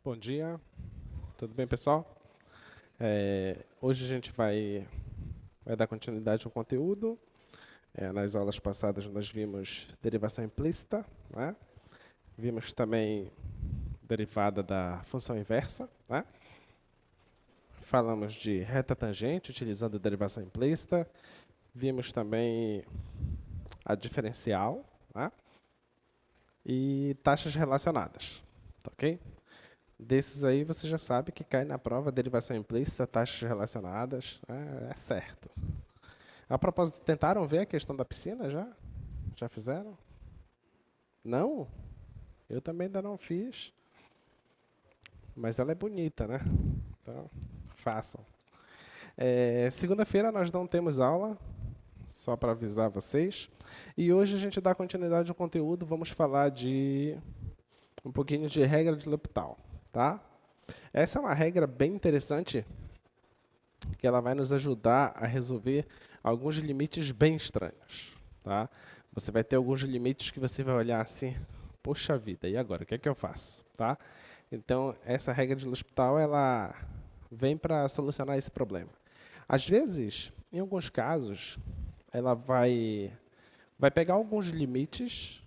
Bom dia, tudo bem, pessoal? Hoje a gente vai dar continuidade ao conteúdo. Nas aulas passadas nós vimos derivação implícita, né? Vimos também derivada da função inversa, né? Falamos de reta tangente utilizando a derivação implícita. Vimos também a diferencial, né? E taxas relacionadas, tá ok? Desses aí você já sabe que cai na prova derivação implícita, taxas relacionadas, é certo. A propósito, tentaram ver a questão da piscina já? Já fizeram? Não? Eu também ainda não fiz. Mas ela é bonita, né? Então, façam. Segunda-feira nós não temos aula, só para avisar vocês. E hoje a gente dá continuidade ao conteúdo, vamos falar de um pouquinho de regra de L'Hopital, tá? Essa é uma regra bem interessante, que ela vai nos ajudar a resolver alguns limites bem estranhos, tá? Você vai ter alguns limites que você vai olhar assim, poxa vida, e agora, o que é que eu faço, tá? Então, essa regra de L'Hopital, ela vem para solucionar esse problema. Às vezes, em alguns casos, ela vai pegar alguns limites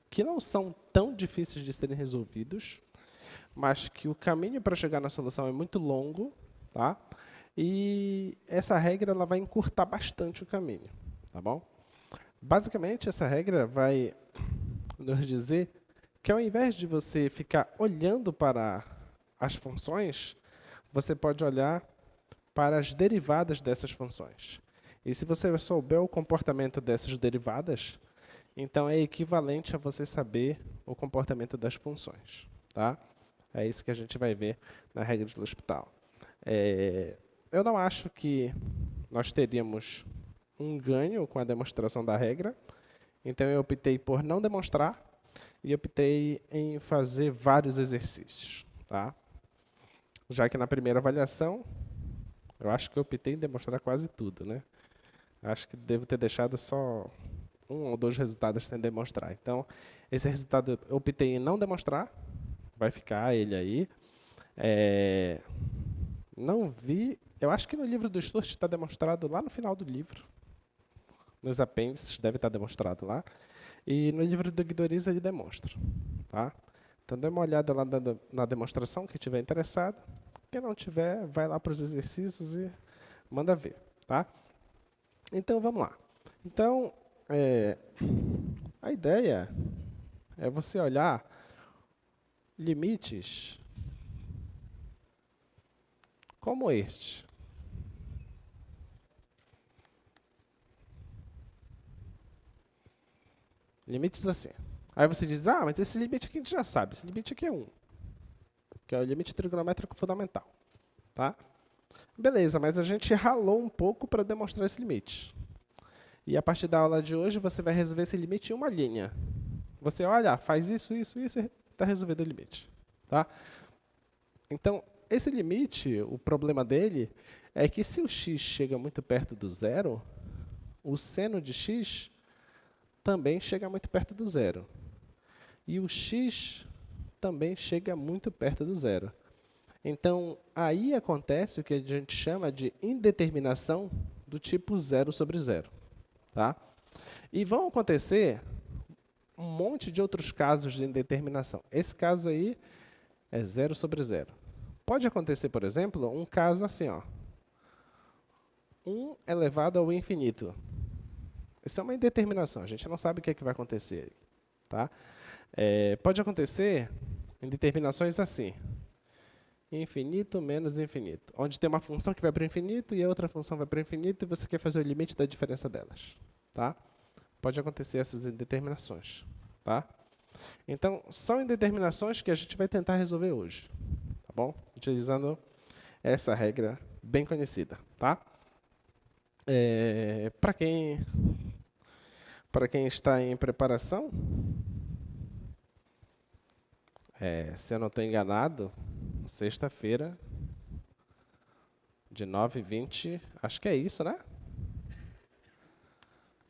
que não são tão difíceis de serem resolvidos, mas que o caminho para chegar na solução é muito longo, tá? E essa regra ela vai encurtar bastante o caminho, tá bom? Basicamente, essa regra vai nos dizer que ao invés de você ficar olhando para as funções, você pode olhar para as derivadas dessas funções. E se você souber o comportamento dessas derivadas, então é equivalente a você saber o comportamento das funções, tá? É isso que a gente vai ver na regra de L'Hopital. Eu não acho que nós teríamos um ganho com a demonstração da regra, então eu optei por não demonstrar e optei em fazer vários exercícios, tá? Já que na primeira avaliação, eu acho que eu optei em demonstrar quase tudo, né? Acho que devo ter deixado só um ou dois resultados sem demonstrar. Então, esse resultado eu optei em não demonstrar, vai ficar ele aí. Não vi, eu acho que no livro do Sturt está demonstrado lá no final do livro. Nos apêndices deve estar demonstrado lá. E no livro do Guidoriz ele demonstra. Tá? Então dê uma olhada lá na demonstração, quem estiver interessado. Quem não tiver, vai lá para os exercícios e manda ver. Tá? Então vamos lá. Então, a ideia é você olhar limites como este. Limites assim. Aí você diz, mas esse limite aqui a gente já sabe, esse limite aqui é 1, que é o limite trigonométrico fundamental. Tá? Beleza, mas a gente ralou um pouco para demonstrar esse limite. E a partir da aula de hoje, você vai resolver esse limite em uma linha. Você olha, faz isso, isso, isso, e está resolvido o limite. Tá? Então, esse limite, o problema dele é que se o x chega muito perto do zero, o seno de x também chega muito perto do zero. E o x também chega muito perto do zero. Então, aí acontece o que a gente chama de indeterminação do tipo 0 sobre 0. Tá? E vão acontecer um monte de outros casos de indeterminação. Esse caso aí é 0 sobre 0. Pode acontecer, por exemplo, um caso assim, ó, 1 elevado ao infinito. Isso é uma indeterminação, a gente não sabe o que é que vai acontecer. Tá? Pode acontecer em determinações assim, infinito menos infinito, onde tem uma função que vai para o infinito e a outra função vai para o infinito e você quer fazer o limite da diferença delas. Tá? Pode acontecer essas indeterminações. Tá? Então, são indeterminações que a gente vai tentar resolver hoje. Tá bom? Utilizando essa regra bem conhecida. Tá? Para quem está em preparação, se eu não estou enganado, sexta-feira, de 9h20, acho que é isso, né?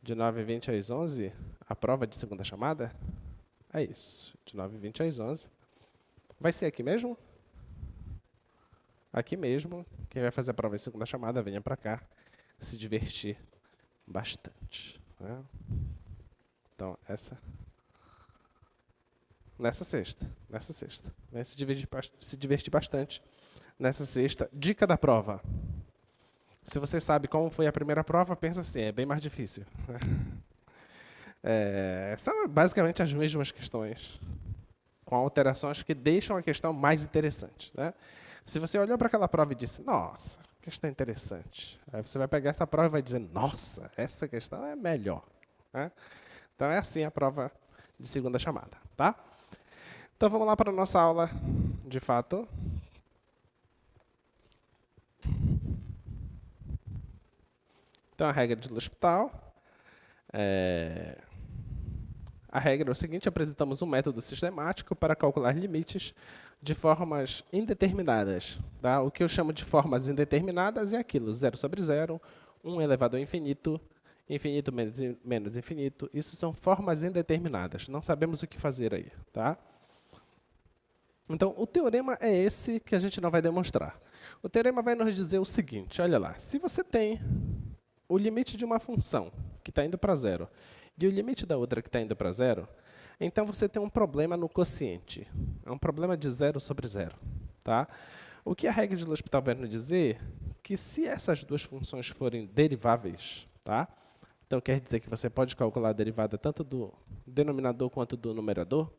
De 9h20 às 11h, a prova de segunda chamada? É isso, de 9h20 às 11h. Vai ser aqui mesmo? Aqui mesmo. Quem vai fazer a prova em segunda chamada, venha para cá se divertir bastante. Né? Então, nessa sexta. Vai se divertir bastante nessa sexta. Dica da prova. Se você sabe como foi a primeira prova, pensa assim, é bem mais difícil. São basicamente as mesmas questões, com alterações que deixam a questão mais interessante. Né? Se você olhou para aquela prova e disse, nossa, que questão interessante. Aí você vai pegar essa prova e vai dizer, nossa, essa questão é melhor. Né? Então é assim a prova de segunda chamada. Tá? Então vamos lá para a nossa aula, de fato. Então a regra de L'Hospital. A regra é o seguinte, apresentamos um método sistemático para calcular limites de formas indeterminadas. Tá? O que eu chamo de formas indeterminadas é aquilo, 0 sobre 0, 1 elevado ao infinito, infinito menos infinito. Isso são formas indeterminadas, não sabemos o que fazer aí. Tá? Então, o teorema é esse que a gente não vai demonstrar. O teorema vai nos dizer o seguinte, olha lá, se você tem o limite de uma função que está indo para 0 e o limite da outra que está indo para 0, então você tem um problema no quociente. É um problema de 0 sobre 0. Tá? O que a regra de L'Hospital vai nos dizer que se essas duas funções forem deriváveis, tá? Então quer dizer que você pode calcular a derivada tanto do denominador quanto do numerador,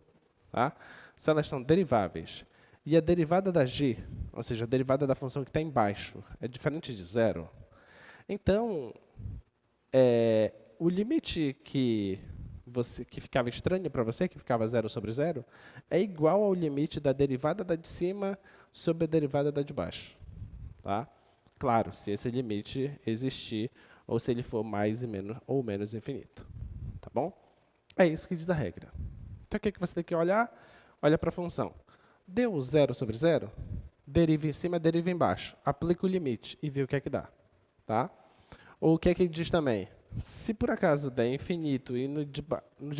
tá? Se elas são deriváveis e a derivada da g, ou seja, a derivada da função que está embaixo, é diferente de 0, então, o limite que ficava estranho para você, que ficava 0 sobre 0, é igual ao limite da derivada da de cima sobre a derivada da de baixo. Tá? Claro, se esse limite existir, ou se ele for mais ou menos infinito. Tá bom? É isso que diz a regra. Então, o que você tem que olhar? Olha para a função. Deu 0 sobre 0, deriva em cima, deriva embaixo. Aplica o limite e vê o que é que dá. Tá? Ou o que é que diz também? Se por acaso der infinito e no de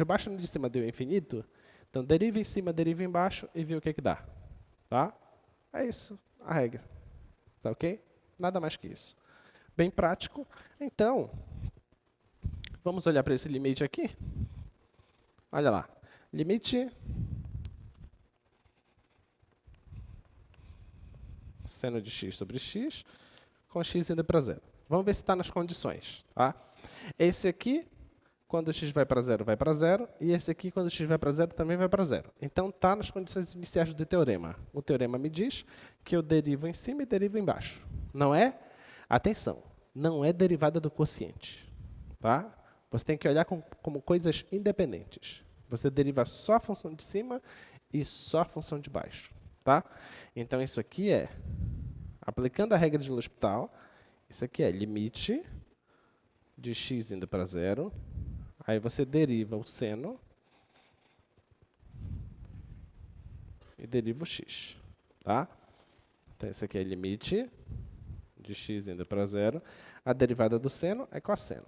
baixo e no de cima deu infinito, então deriva em cima, deriva embaixo e vê o que é que dá. Tá? É isso, a regra. Tá ok? Nada mais que isso. Bem prático. Então, vamos olhar para esse limite aqui. Olha lá. Limite seno de x sobre x com x indo para 0. Vamos ver se está nas condições. Tá? Esse aqui, quando x vai para 0, vai para 0. E esse aqui, quando x vai para 0, também vai para 0. Então, está nas condições iniciais do teorema. O teorema me diz que eu derivo em cima e derivo embaixo. Não é? Atenção, não é derivada do quociente. Tá? Você tem que olhar como coisas independentes. Você deriva só a função de cima e só a função de baixo. Tá? Então, isso aqui é, aplicando a regra de L'Hospital, isso aqui é limite de x indo para 0. Aí você deriva o seno e deriva o x. Tá? Então, isso aqui é limite de x indo para 0. A derivada do seno é cosseno.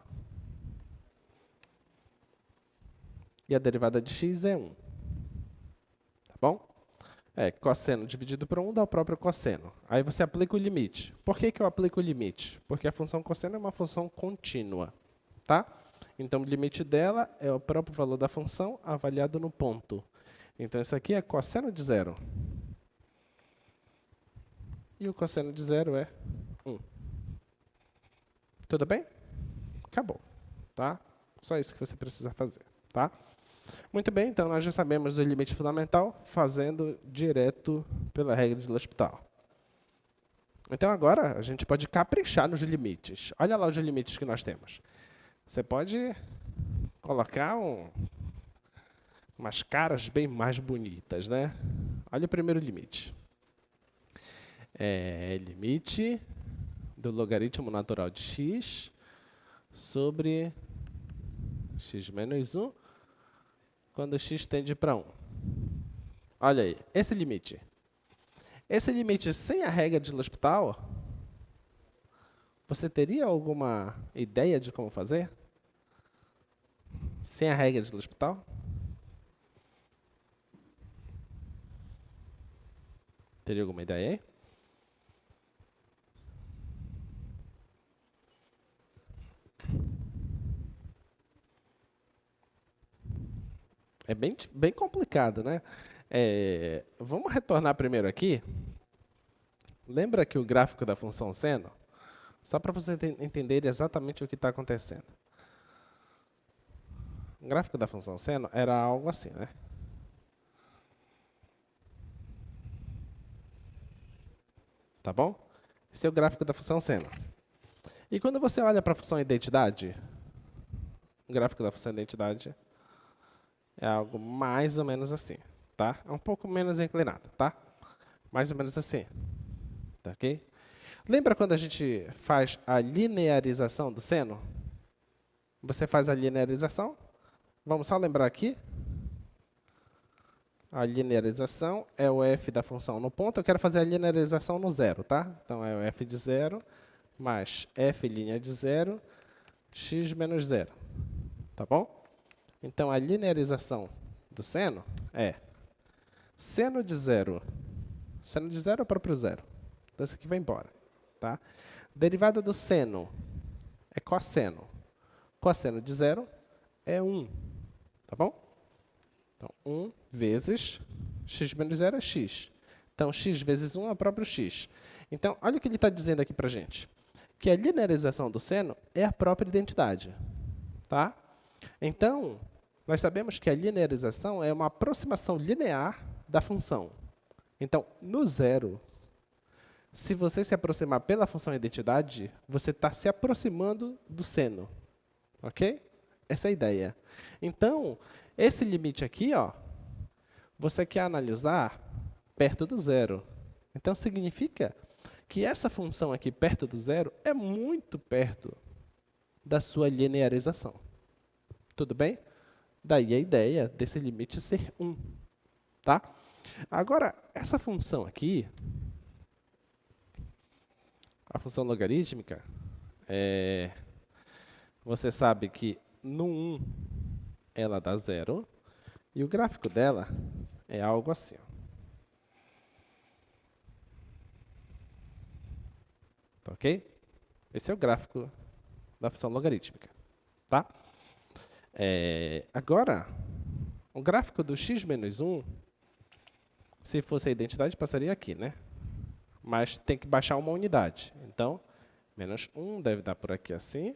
E a derivada de x é 1. Tá bom? Cosseno dividido por 1 dá o próprio cosseno. Aí você aplica o limite. Por que eu aplico o limite? Porque a função cosseno é uma função contínua. Tá? Então, o limite dela é o próprio valor da função avaliado no ponto. Então, isso aqui é cosseno de 0. E o cosseno de 0 é 1. Tudo bem? Acabou. Tá? Só isso que você precisa fazer. Tá? Muito bem, então nós já sabemos o limite fundamental fazendo direto pela regra de L'Hospital. Então agora a gente pode caprichar nos limites. Olha lá os limites que nós temos. Você pode colocar umas caras bem mais bonitas, né? Olha o primeiro limite. Limite do logaritmo natural de x sobre x menos 1 quando x tende para 1. Olha aí, esse limite. Esse limite sem a regra de L'Hospital, você teria alguma ideia de como fazer? Sem a regra de L'Hospital? Teria alguma ideia aí? É bem complicado, né? Vamos retornar primeiro aqui. Lembra que o gráfico da função seno? Só para você entender exatamente o que está acontecendo. O gráfico da função seno era algo assim, né? Tá bom? Esse é o gráfico da função seno. E quando você olha para a função identidade, o gráfico da função identidade é algo mais ou menos assim, tá? É um pouco menos inclinado, tá? Mais ou menos assim, tá ok? Lembra quando a gente faz a linearização do seno? Você faz a linearização. Vamos só lembrar aqui. A linearização é o f da função no ponto. Eu quero fazer a linearização no zero, tá? Então, é o f de zero mais f' de zero, x menos zero. Tá bom? Então, a linearização do seno é seno de zero. Seno de zero é o próprio zero. Então, isso aqui vai embora. Tá? Derivada do seno é cosseno. Cosseno de zero é 1. Tá bom? Então, 1 vezes x menos zero é x. Então, x vezes 1 é o próprio x. Então, olha o que ele está dizendo aqui para a gente. Que a linearização do seno é a própria identidade. Tá? Então, nós sabemos que a linearização é uma aproximação linear da função. Então, no zero, se você se aproximar pela função identidade, você está se aproximando do seno. Ok? Essa é a ideia. Então, esse limite aqui, ó, você quer analisar perto do zero. Então, significa que essa função aqui perto do zero é muito perto da sua linearização. Tudo bem? Daí a ideia desse limite ser 1. Tá? Agora, essa função aqui, a função logarítmica, você sabe que no 1 ela dá 0, e o gráfico dela é algo assim. Tá ok? Esse é o gráfico da função logarítmica. Tá? Agora, o gráfico do x menos 1, se fosse a identidade, passaria aqui, né? Mas tem que baixar uma unidade. Então, menos 1 deve dar por aqui assim.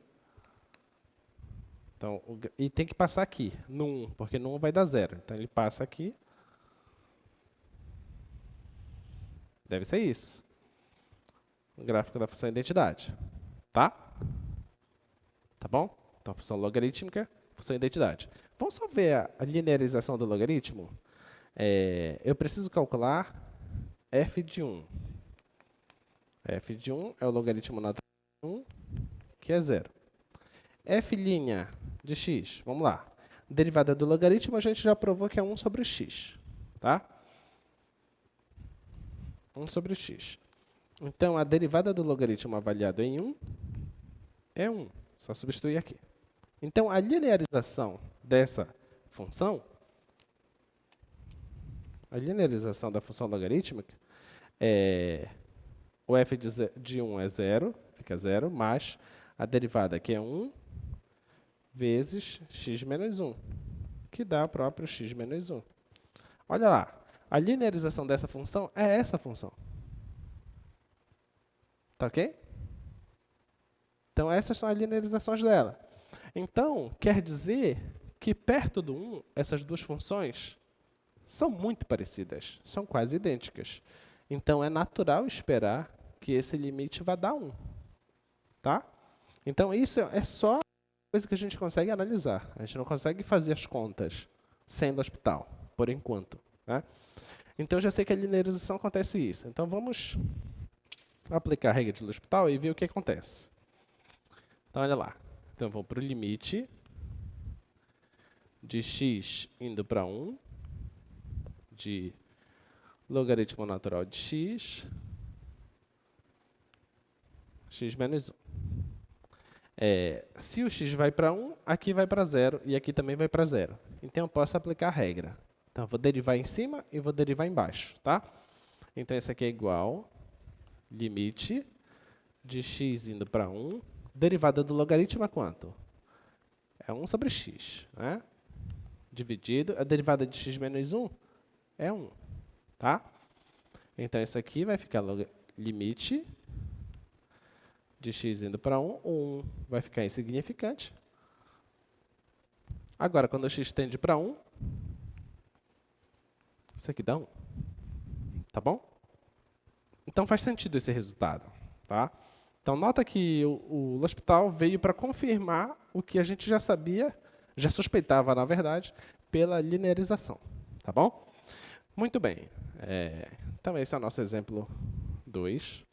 Então, e tem que passar aqui, no 1, porque no 1 vai dar 0. Então, ele passa aqui. Deve ser isso. O gráfico da função identidade. Tá? Tá bom? Então, função logarítmica, função identidade. Vamos só ver a linearização do logaritmo? Eu preciso calcular f de 1. f de 1 é o logaritmo natural de 1, que é 0. f' de x, vamos lá. Derivada do logaritmo, a gente já provou que é 1 sobre x. Tá? 1 sobre x. Então, a derivada do logaritmo avaliado em 1 é 1. Só substituir aqui. Então, a linearização dessa função, a linearização da função logarítmica, o f de 1 é 0, fica 0, mais a derivada que é 1 vezes x menos 1, que dá o próprio x menos 1. Olha lá, a linearização dessa função é essa função. Tá ok? Então, essas são as linearizações dela. Então, quer dizer que perto do 1, essas duas funções são muito parecidas, são quase idênticas. Então, é natural esperar que esse limite vá dar 1. Tá? Então, isso é só coisa que a gente consegue analisar. A gente não consegue fazer as contas sendo hospital, por enquanto. Né? Então, eu já sei que a linearização acontece isso. Então, vamos aplicar a regra de hospital e ver o que acontece. Então, olha lá. Então, eu vou para o limite de x indo para 1, de logaritmo natural de x menos 1. Se o x vai para 1, aqui vai para 0 e aqui também vai para 0. Então, eu posso aplicar a regra. Então, eu vou derivar em cima e vou derivar embaixo. Tá? Então, isso aqui é igual limite de x indo para 1. Derivada do logaritmo é quanto? É 1 sobre x, né? Dividido, a derivada de x menos 1 é 1, tá? Então, isso aqui vai ficar limite de x indo para 1, 1 vai ficar insignificante. Agora, quando o x tende para 1, isso aqui dá 1, tá bom? Então, faz sentido esse resultado, tá? Então, nota que o L'Hospital veio para confirmar o que a gente já sabia, já suspeitava, na verdade, pela linearização, tá bom? Muito bem. Então, esse é o nosso exemplo 2.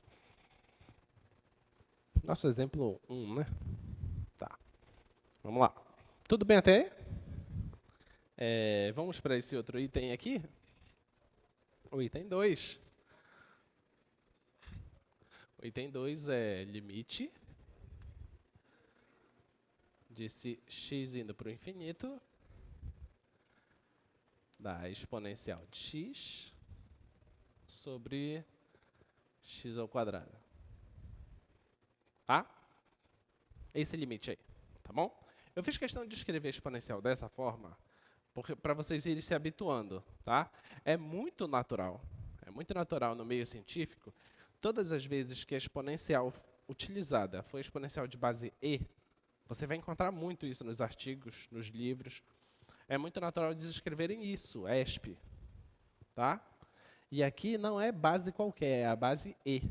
Nosso exemplo 1, né? Tá. Vamos lá. Tudo bem até aí? Vamos para esse outro item aqui. O item 2. O item 2 é limite de x indo para o infinito da exponencial de x sobre x ao quadrado. Tá? Esse limite aí, tá bom? Eu fiz questão de escrever exponencial dessa forma para vocês irem se habituando, tá? É muito natural no meio científico, todas as vezes que a exponencial utilizada for exponencial de base e, você vai encontrar muito isso nos artigos, nos livros. É muito natural eles escreverem isso, ESP, tá? E aqui não é base qualquer, é a base e,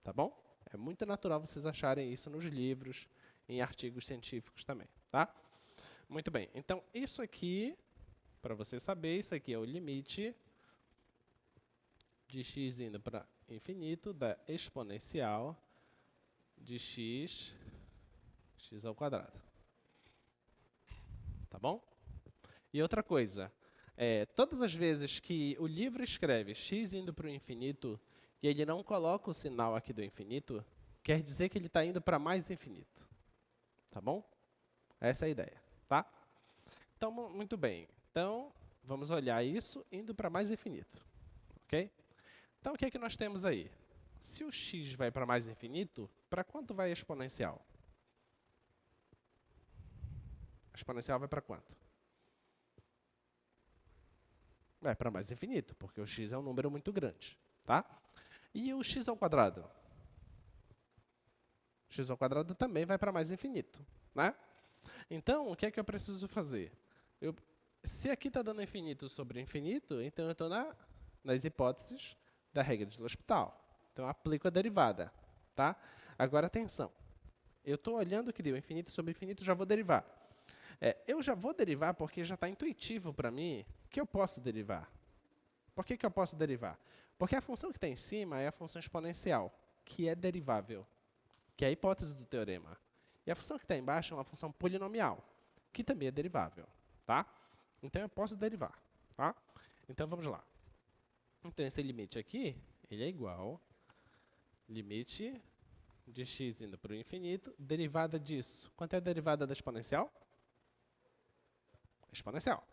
tá bom? É muito natural vocês acharem isso nos livros, em artigos científicos também, tá? Muito bem, então isso aqui, para você saber, isso aqui é o limite de x indo para infinito da exponencial de x ao quadrado. Tá bom? E outra coisa, todas as vezes que o livro escreve x indo para o infinito e ele não coloca o sinal aqui do infinito, quer dizer que ele está indo para mais infinito. Tá bom? Essa é a ideia, tá? Então, muito bem. Então, vamos olhar isso indo para mais infinito. Ok? Então, o que é que nós temos aí? Se o x vai para mais infinito, para quanto vai a exponencial? A exponencial vai para quanto? Vai para mais infinito, porque o x é um número muito grande, tá? E o x ao quadrado? O x ao quadrado também vai para mais infinito, né? Então, o que é que eu preciso fazer? Se aqui está dando infinito sobre infinito, então eu estou nas hipóteses da regra de L'Hospital. Então, eu aplico a derivada, tá? Agora, atenção. Eu estou olhando que deu infinito sobre infinito, já vou derivar. Eu já vou derivar porque já está intuitivo para mim que eu posso derivar. Por que eu posso derivar? Porque a função que está em cima é a função exponencial, que é derivável, que é a hipótese do teorema. E a função que está embaixo é uma função polinomial, que também é derivável, tá? Então, eu posso derivar, tá? Então, vamos lá. Então, esse limite aqui, ele é igual limite de x indo para o infinito, derivada disso. Quanto é a derivada da exponencial? Exponencial.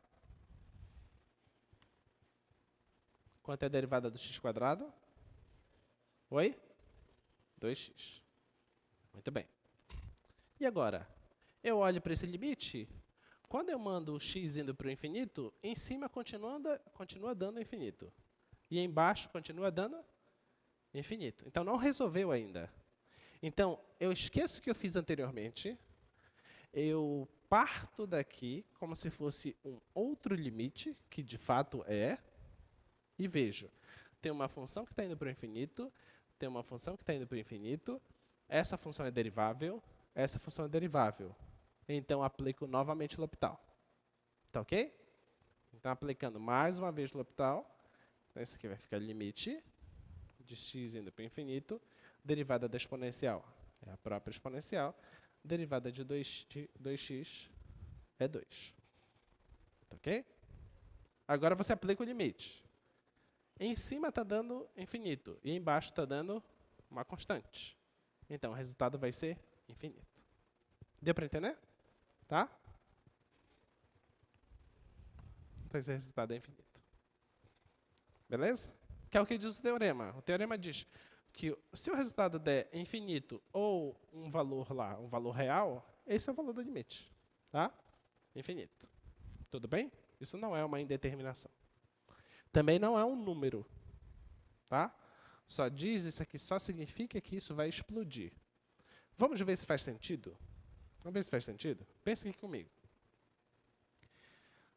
Quanto é a derivada do x quadrado? Oi? 2x. Muito bem. E agora? Eu olho para esse limite, quando eu mando o x indo para o infinito, em cima continua dando infinito. E embaixo continua dando infinito. Então, não resolveu ainda. Então, eu esqueço o que eu fiz anteriormente, eu parto daqui como se fosse um outro limite, que de fato é, e vejo. Tem uma função que está indo para o infinito, tem uma função que está indo para o infinito, essa função é derivável, essa função é derivável. Então, aplico novamente o L'Hopital. Tá ok? Então, aplicando mais uma vez o L'Hopital, esse aqui vai ficar limite de x indo para o infinito, derivada da exponencial é a própria exponencial, derivada de 2x é 2. Tá ok? Agora você aplica o limite. Em cima está dando infinito e embaixo está dando uma constante. Então, o resultado vai ser infinito. Deu para entender? Tá? Então, esse resultado é infinito. Beleza? que é o que diz o teorema. O teorema diz que se o resultado der infinito ou um valor lá, um valor real, esse é o valor do limite. Tá? Infinito. Tudo bem? Isso não é uma indeterminação. Também não é um número. Tá? Só diz isso aqui, só significa que isso vai explodir. Vamos ver se faz sentido? Vamos ver se faz sentido? Pensa aqui comigo.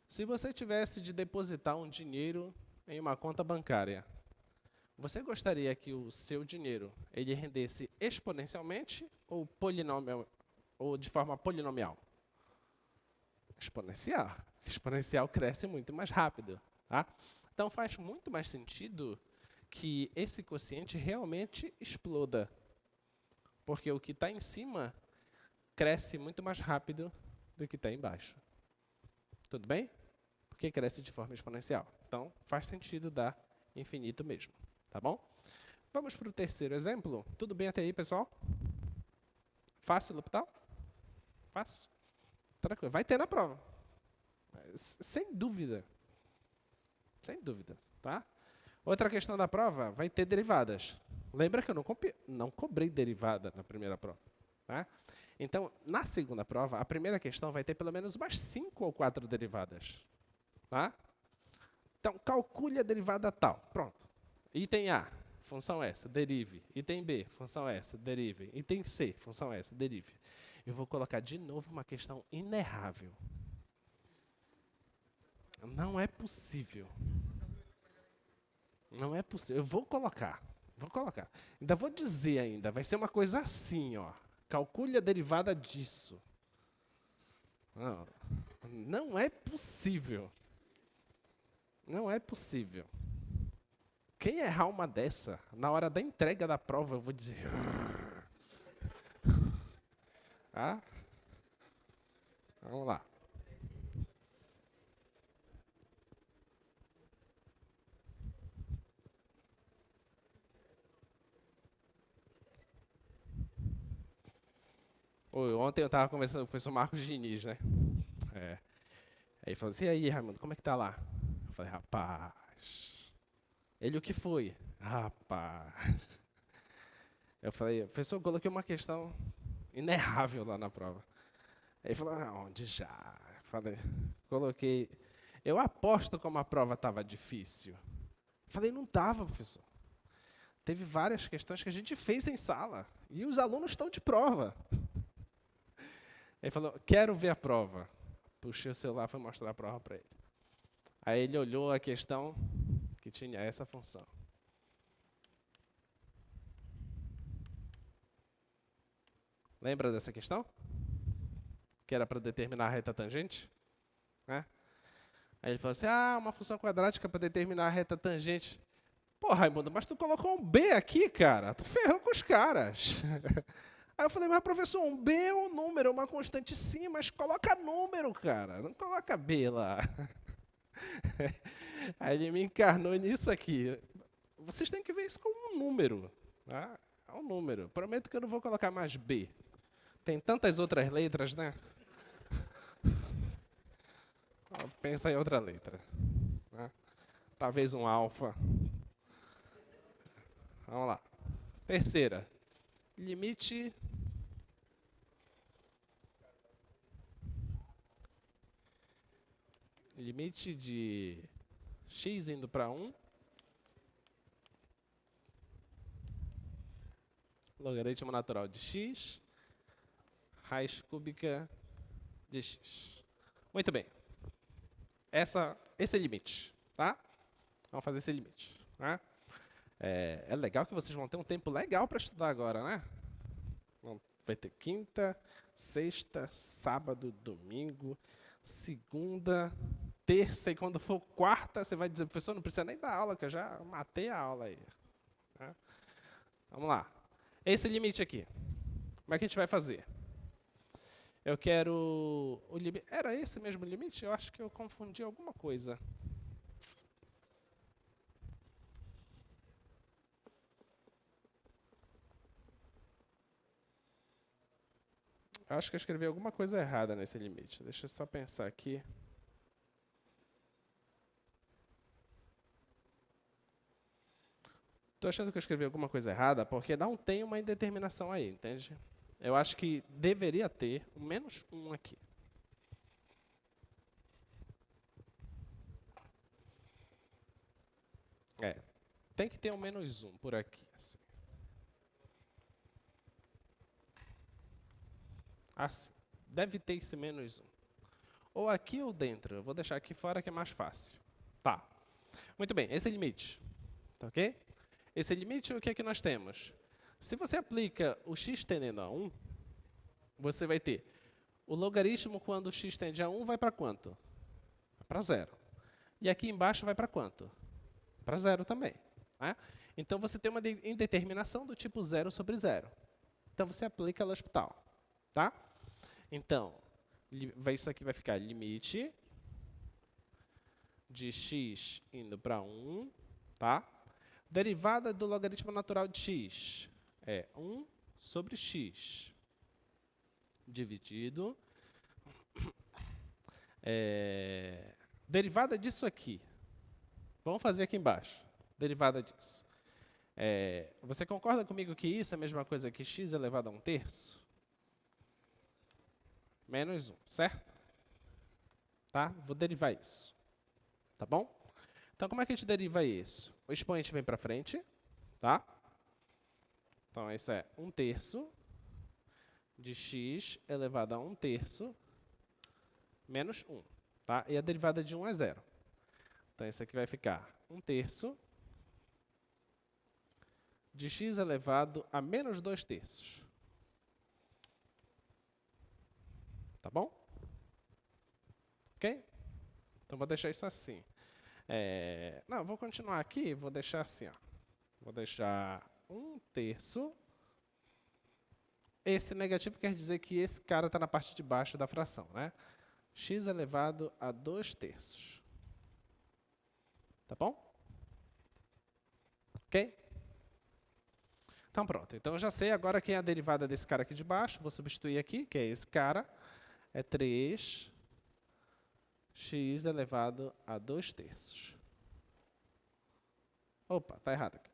Se você tivesse de depositar um dinheiro em uma conta bancária, você gostaria que o seu dinheiro ele rendesse exponencialmente ou ou de forma polinomial? Exponencial. Exponencial cresce muito mais rápido. Tá? Então faz muito mais sentido que esse quociente realmente exploda. Porque o que está em cima cresce muito mais rápido do que está embaixo. Tudo bem? Porque cresce de forma exponencial. Então, faz sentido dar infinito mesmo. Tá bom? Vamos para o terceiro exemplo. Tudo bem até aí, pessoal? Fácil, L'Hopital? Fácil? Tranquilo. Vai ter na prova. Sem dúvida. Sem dúvida. Tá? Outra questão da prova, vai ter derivadas. Lembra que eu não cobrei derivada na primeira prova. Tá? Então, na segunda prova, a primeira questão vai ter pelo menos umas 5 ou 4 derivadas. Tá? Então, calcule a derivada tal. Pronto. Item A, função essa, derive. Item B, função essa, derive. Item C, função essa, derive. Eu vou colocar de novo uma questão inerrável. Não é possível. Não é possível. Eu vou colocar. Vou colocar. Ainda vou dizer ainda. Vai ser uma coisa assim, ó. Calcule a derivada disso. Não, não é possível. Não é possível. Quem errar uma dessa, na hora da entrega da prova, eu vou dizer... Ah? Vamos lá. Ontem eu estava conversando com o professor Marcos Diniz, né? É. Aí ele falou assim, e aí, Raimundo, como é que tá lá? Eu falei, rapaz... Ele, o que foi? Rapaz... Eu falei, professor, eu coloquei uma questão inerrável lá na prova. Aí ele falou, onde já? Eu falei, coloquei... Eu aposto como a prova estava difícil. Eu falei, não estava, professor. Teve várias questões que a gente fez em sala. E os alunos estão de prova. Ele falou, quero ver a prova. Puxei o celular e fui mostrar a prova para ele. Aí ele olhou a questão que tinha essa função. Lembra dessa questão? Que era para determinar a reta tangente? Né? Aí ele falou assim, uma função quadrática para determinar a reta tangente. Pô, Raimundo, mas tu colocou um B aqui, cara. Tu ferrou com os caras. Aí eu falei, mas professor, um B é um número, é uma constante sim, mas coloca número, cara. Não coloca B lá. Aí ele me encarnou nisso aqui. Vocês têm que ver isso como um número. Tá? É um número. Prometo que eu não vou colocar mais B. Tem tantas outras letras, né? Pensa em outra letra. Né? Talvez um alfa. Vamos lá. Terceira. Limite... Limite de x indo para 1. Logaritmo natural de x. Raiz cúbica de x. Muito bem. Esse é o limite. Tá? Vamos fazer esse limite. Tá? É legal que vocês vão ter um tempo legal para estudar agora, né? Vai ter quinta, sexta, sábado, domingo, segunda, terça, e quando for quarta, você vai dizer, professor, não precisa nem dar aula, que eu já matei a aula aí. Tá? Vamos lá. Esse limite aqui. Como é que a gente vai fazer? Eu quero... Era esse mesmo limite? Eu acho que eu confundi alguma coisa. Eu acho que eu escrevi alguma coisa errada nesse limite. Deixa eu só pensar aqui. Tô achando que eu escrevi alguma coisa errada, porque não tem uma indeterminação aí, entende? Eu acho que deveria ter o menos um aqui. É, tem que ter um menos um por aqui. Assim. Assim. Deve ter esse menos um. Ou aqui ou dentro. Eu vou deixar aqui fora que é mais fácil. Tá. Muito bem, esse é o limite. Tá ok? Esse limite, o que é que nós temos? Se você aplica o x tendendo a 1, você vai ter o logaritmo quando o x tende a 1 vai para quanto? Vai para 0. E aqui embaixo vai para quanto? Para 0 também. Né? Então você tem uma indeterminação do tipo 0 sobre 0. Então você aplica L'Hospital. Tá? Então, isso aqui vai ficar limite de x indo para 1, tá? Derivada do logaritmo natural de x é 1 sobre x dividido. Derivada disso aqui. Vamos fazer aqui embaixo. Derivada disso. Você concorda comigo que isso é a mesma coisa que x elevado a 1/3? Menos 1, certo? Tá? Vou derivar isso. Tá bom? Então, como é que a gente deriva isso? O expoente vem para frente, tá? Então, isso é 1/3 de x elevado a 1/3 menos 1. Tá? E a derivada de 1 é 0. Então, isso aqui vai ficar 1/3 de x elevado a menos 2/3. Tá bom? Ok? Então, vou deixar isso assim. Não, vou continuar aqui, vou deixar assim. Ó. Vou deixar 1/3. Esse negativo quer dizer que esse cara está na parte de baixo da fração, né? X elevado a 2/3. Tá bom? Ok? Então pronto. Então eu já sei agora quem é a derivada desse cara aqui de baixo. Vou substituir aqui, que é esse cara. É 3x elevado a 2/3. Opa, tá errado aqui.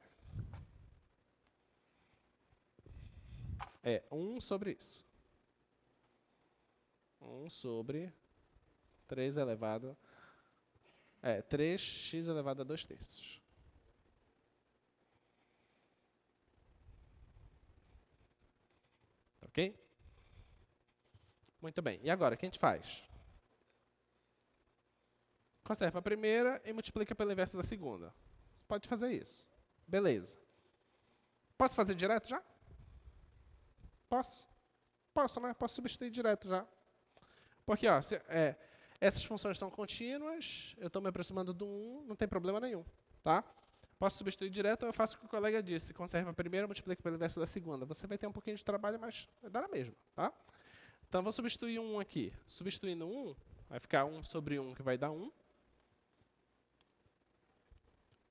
É 1 sobre isso. 1 sobre 3 elevado... 3x elevado a 2/3. Ok? Muito bem. E agora, o que a gente faz? Conserva a primeira e multiplica pelo inverso da segunda. Pode fazer isso. Beleza. Posso fazer direto já? Posso? Posso, né? Posso substituir direto já. Porque, ó, essas funções são contínuas, eu estou me aproximando do 1, não tem problema nenhum. Tá? Posso substituir direto, eu faço o que o colega disse. Conserva a primeira, multiplica pelo inverso da segunda. Você vai ter um pouquinho de trabalho, mas vai dar a mesma. Tá? Então, vou substituir 1 aqui. Substituindo 1, vai ficar 1 sobre 1, que vai dar 1.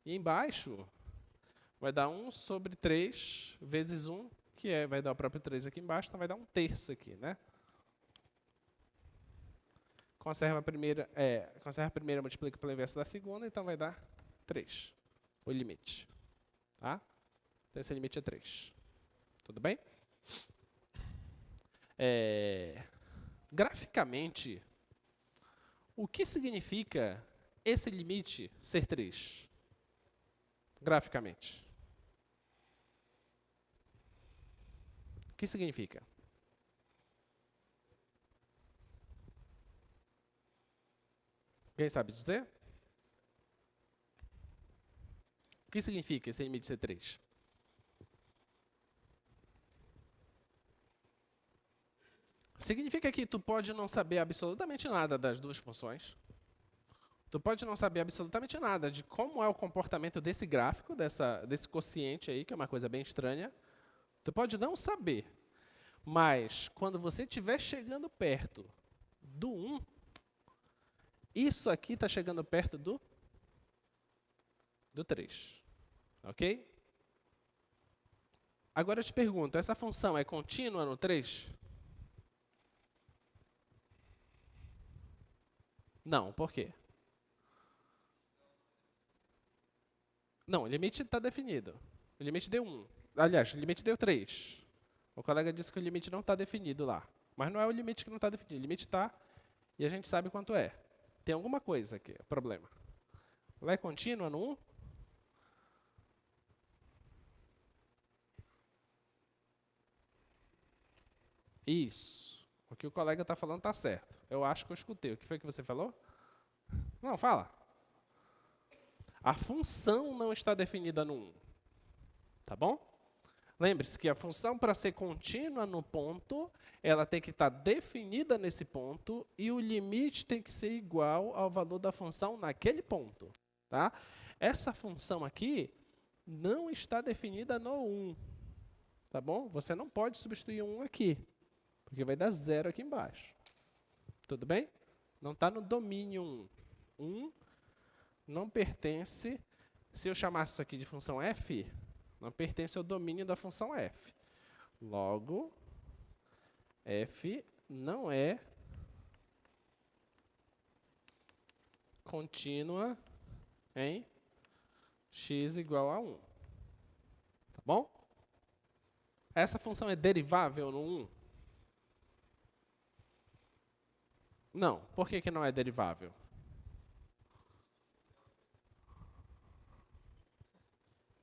E embaixo, vai dar 1 sobre 3 vezes 1, que vai dar o próprio 3 aqui embaixo, então vai dar 1/3 aqui, né? Conserva a primeira, multiplica pelo inverso da segunda, então vai dar 3, o limite. Tá? Então, esse limite é 3. Tudo bem? Graficamente, o que significa esse limite ser 3? Graficamente. O que significa? Quem sabe dizer? O que significa esse limite ser 3? Significa que tu pode não saber absolutamente nada das duas funções. Tu pode não saber absolutamente nada de como é o comportamento desse gráfico, desse quociente aí, que é uma coisa bem estranha. Tu pode não saber. Mas, quando você estiver chegando perto do 1, isso aqui está chegando perto do 3. Ok? Agora eu te pergunto, essa função é contínua no 3? Não, por quê? Não, o limite está definido. O limite deu 1. Aliás, o limite deu 3. O colega disse que o limite não está definido lá. Mas não é o limite que não está definido. O limite está e a gente sabe quanto é. Tem alguma coisa aqui, problema. Ela é contínua no 1? Isso. O que o colega está falando está certo. Eu acho que eu escutei. O que foi que você falou? Não, fala. A função não está definida no 1. Tá bom? Lembre-se que a função, para ser contínua no ponto, ela tem que estar definida nesse ponto e o limite tem que ser igual ao valor da função naquele ponto. Tá? Essa função aqui não está definida no 1. Tá bom? Você não pode substituir 1 aqui, porque vai dar 0 aqui embaixo. Tudo bem? Não está no domínio 1. 1 não pertence, se eu chamasse isso aqui de função f, não pertence ao domínio da função f. Logo, f não é contínua em x igual a 1. Tá bom? Essa função é derivável no 1? Não. Por que não é derivável?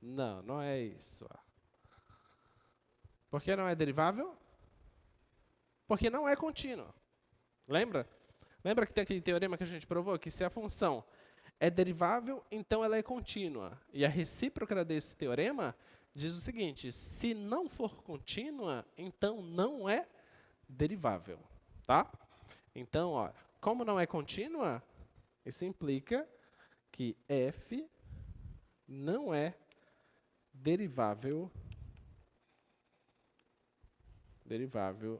Não, não é isso. Por que não é derivável? Porque não é contínua. Lembra? Lembra que tem aquele teorema que a gente provou? Que se a função é derivável, então ela é contínua. E a recíproca desse teorema diz o seguinte: se não for contínua, então não é derivável. Tá? Então, ó, como não é contínua, isso implica que f não é derivável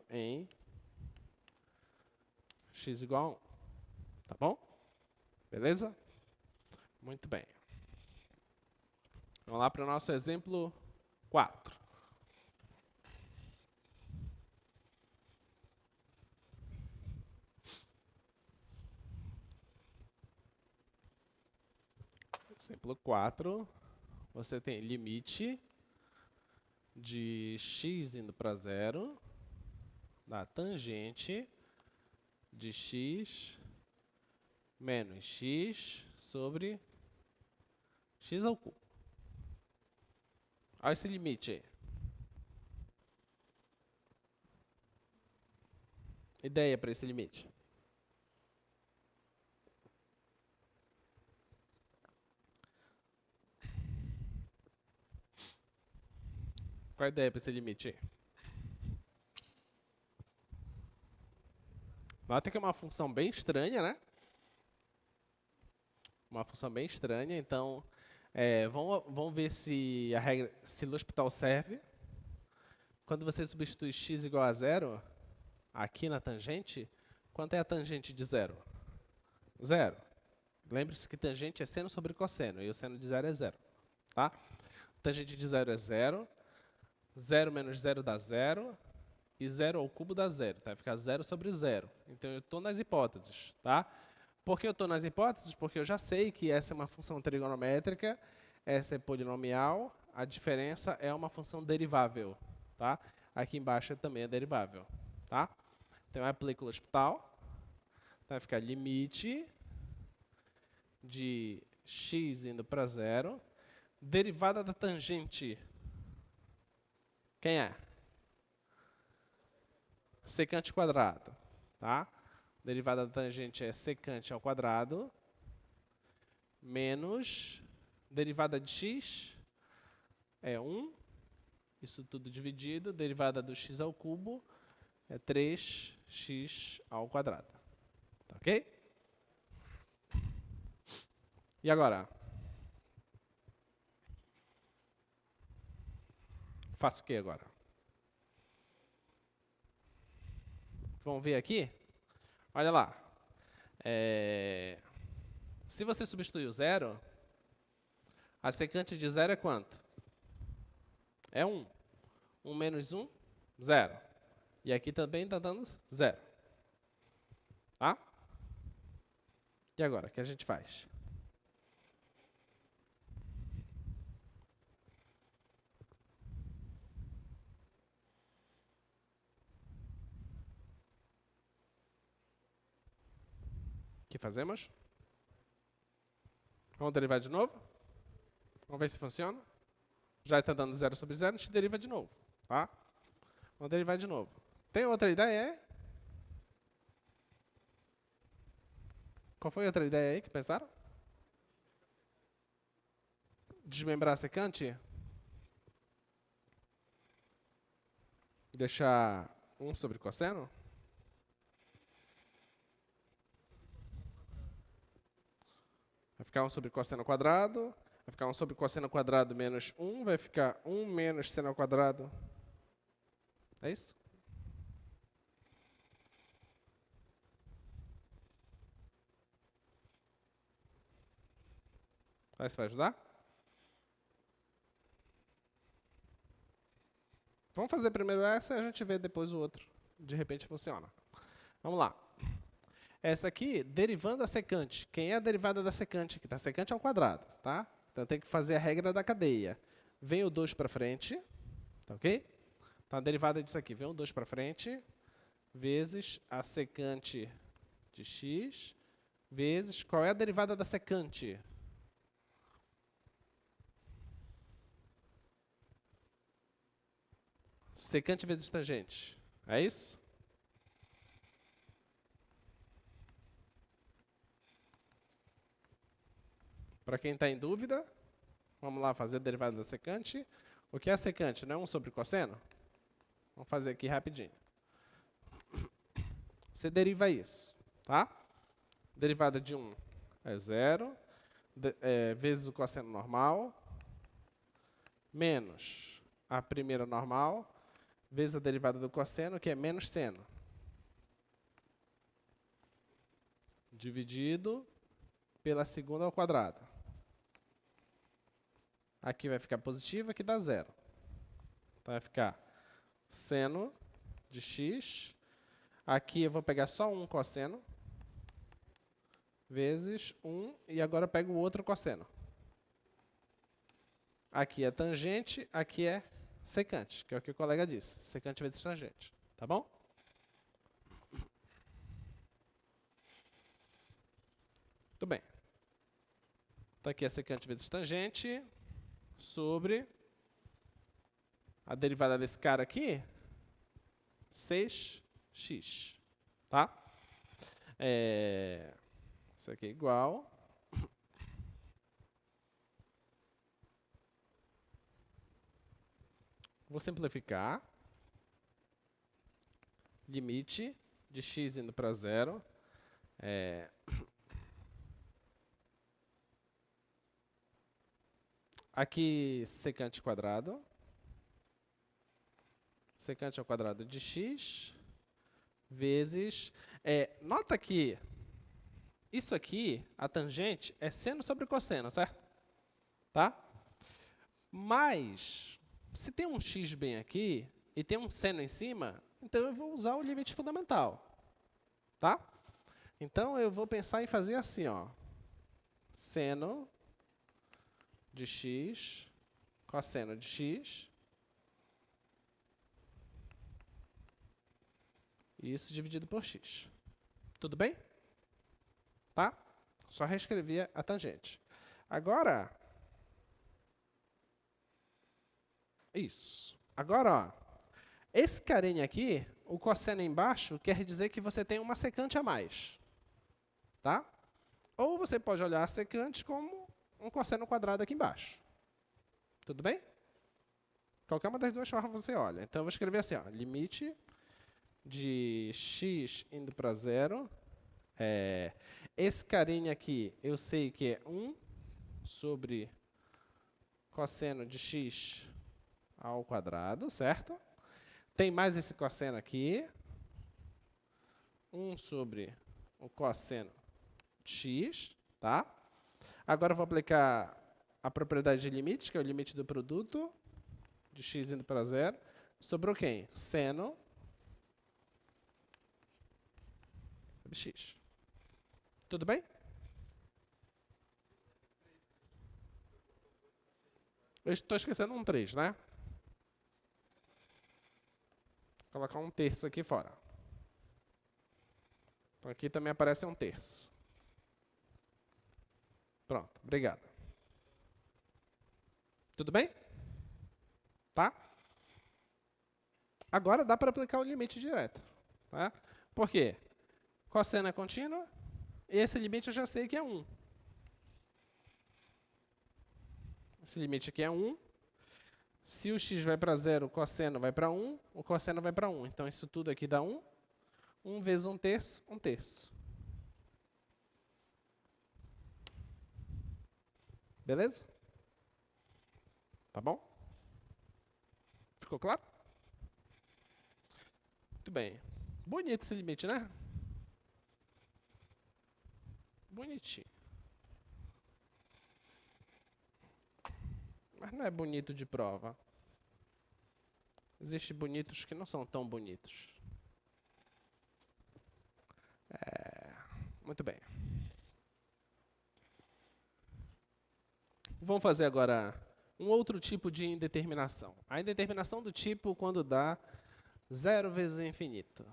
em x igual a 1. Tá bom? Beleza? Muito bem. Vamos lá para o nosso exemplo 4. Exemplo 4, você tem limite de x indo para 0 da tangente de x menos x sobre x ao cubo. Olha esse limite aí. Ideia para esse limite? Qual a ideia para esse limite aí? Nota que é uma função bem estranha, né? Uma função bem estranha, então vamos ver se a regra, se L'Hospital serve. Quando você substitui x igual a 0, aqui na tangente, quanto é a tangente de 0? 0. Lembre-se que tangente é seno sobre cosseno, e o seno de 0 é 0. Tá? Tangente de 0 é 0, 0 menos 0 dá 0, e 0 ao cubo dá 0. Tá? Vai ficar 0 sobre 0. Então, eu estou nas hipóteses. Tá? Por que eu estou nas hipóteses? Porque eu já sei que essa é uma função trigonométrica, essa é polinomial, a diferença é uma função derivável. Tá? Aqui embaixo também é derivável. Tá? Então, eu aplico o L'Hospital. Vai ficar limite de x indo para 0, derivada da tangente. Quem é? Secante quadrado. Tá? Derivada da tangente é secante ao quadrado, menos derivada de x é 1, isso tudo dividido, derivada do x ao cubo é 3x ao quadrado. Tá ok? E agora? Faço o que agora? Vamos ver aqui? Olha lá. Se você substituir o 0, a secante de 0 é quanto? É 1. 1 menos 1, 0. E aqui também está dando 0. Tá? E agora, o que a gente faz? que fazemos? Vamos derivar de novo? Vamos ver se funciona? Já está dando 0 sobre 0, a gente deriva de novo. Tá? Vamos derivar de novo. Tem outra ideia aí? Qual foi a outra ideia aí que pensaram? Desmembrar a secante? Deixar 1 sobre cosseno? Vai ficar 1 sobre cosseno ao quadrado. Vai ficar 1 sobre cosseno ao quadrado menos 1. Vai ficar 1 menos seno ao quadrado. É isso? Isso vai ajudar? Vamos fazer primeiro essa e a gente vê depois o outro. De repente funciona. Vamos lá. Essa aqui, derivando a secante. Quem é a derivada da secante aqui? A secante ao quadrado, tá? Então tem que fazer a regra da cadeia. Vem o 2 para frente, tá ok? Então a derivada disso aqui, vem o 2 para frente, vezes a secante de x, vezes, qual é a derivada da secante? Secante vezes tangente. É isso? Para quem está em dúvida, vamos lá fazer a derivada da secante. O que é a secante? Não é 1 sobre cosseno? Vamos fazer aqui rapidinho. Você deriva isso, tá? Derivada de 1 é 0, vezes o cosseno normal, menos a primeira normal, vezes a derivada do cosseno, que é menos seno. Dividido pela segunda ao quadrado. Aqui vai ficar positivo, aqui dá 0. Então vai ficar seno de x. Aqui eu vou pegar só um cosseno, vezes 1, e agora eu pego o outro cosseno. Aqui é tangente, aqui é secante, que é o que o colega disse. Secante vezes tangente. Tá bom? Muito bem. Então aqui é secante vezes tangente sobre a derivada desse cara aqui, 6x. Tá? Isso aqui é igual. Vou simplificar. Limite de x indo para 0. Aqui, secante quadrado. Secante ao quadrado de x vezes... nota que isso aqui, a tangente, é seno sobre cosseno, certo? Tá? Mas, se tem um x bem aqui e tem um seno em cima, então eu vou usar o limite fundamental. Tá? Então, eu vou pensar em fazer assim, ó. Seno de x, cosseno de x. Isso dividido por x. Tudo bem? Tá? Só reescrever a tangente. Agora, isso. Agora, ó, esse carinha aqui, o cosseno embaixo, quer dizer que você tem uma secante a mais. Tá? Ou você pode olhar a secante como um cosseno quadrado aqui embaixo. Tudo bem? Qualquer uma das duas formas você olha. Então, eu vou escrever assim, ó, limite de x indo para 0. Esse carinha aqui, eu sei que é 1 sobre cosseno de x ao quadrado, certo? Tem mais esse cosseno aqui. 1 sobre o cosseno de x, tá? Agora eu vou aplicar a propriedade de limite, que é o limite do produto de x indo para 0. Sobrou quem? Seno sobre x. Tudo bem? Eu estou esquecendo um 3, né? Vou colocar um terço aqui fora. Então aqui também aparece um terço. Pronto, obrigado. Tudo bem? Tá? Agora dá para aplicar o limite direto. Tá? Por quê? Cosseno é contínua, e esse limite eu já sei que é 1. Esse limite aqui é 1. Se o x vai para 0, o cosseno vai para 1, o cosseno vai para 1. Então, isso tudo aqui dá 1. 1 vezes 1/3, 1/3. Beleza? Tá bom? Ficou claro? Muito bem. Bonito esse limite, né? Bonitinho. Mas não é bonito de prova. Existem bonitos que não são tão bonitos. Muito bem. Vamos fazer agora um outro tipo de indeterminação. A indeterminação do tipo quando dá 0 vezes infinito.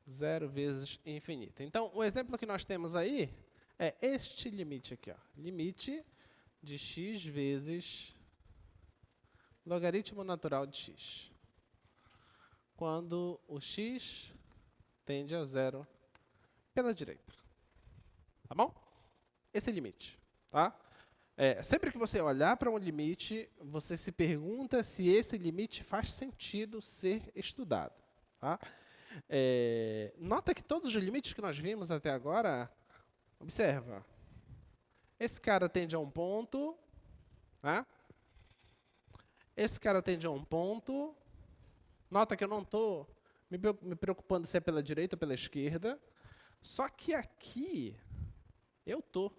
Zero vezes infinito. Então, o exemplo que nós temos aí é este limite aqui. Ó. Limite de x vezes logaritmo natural de x. Quando o x tende a 0 pela direita. Tá bom? Esse é o limite. Tá? Sempre que você olhar para um limite, você se pergunta se esse limite faz sentido ser estudado. Tá? Nota que todos os limites que nós vimos até agora, observa, esse cara tende a um ponto, né? Esse cara tende a um ponto, nota que eu não estou me preocupando se é pela direita ou pela esquerda, só que aqui eu estou.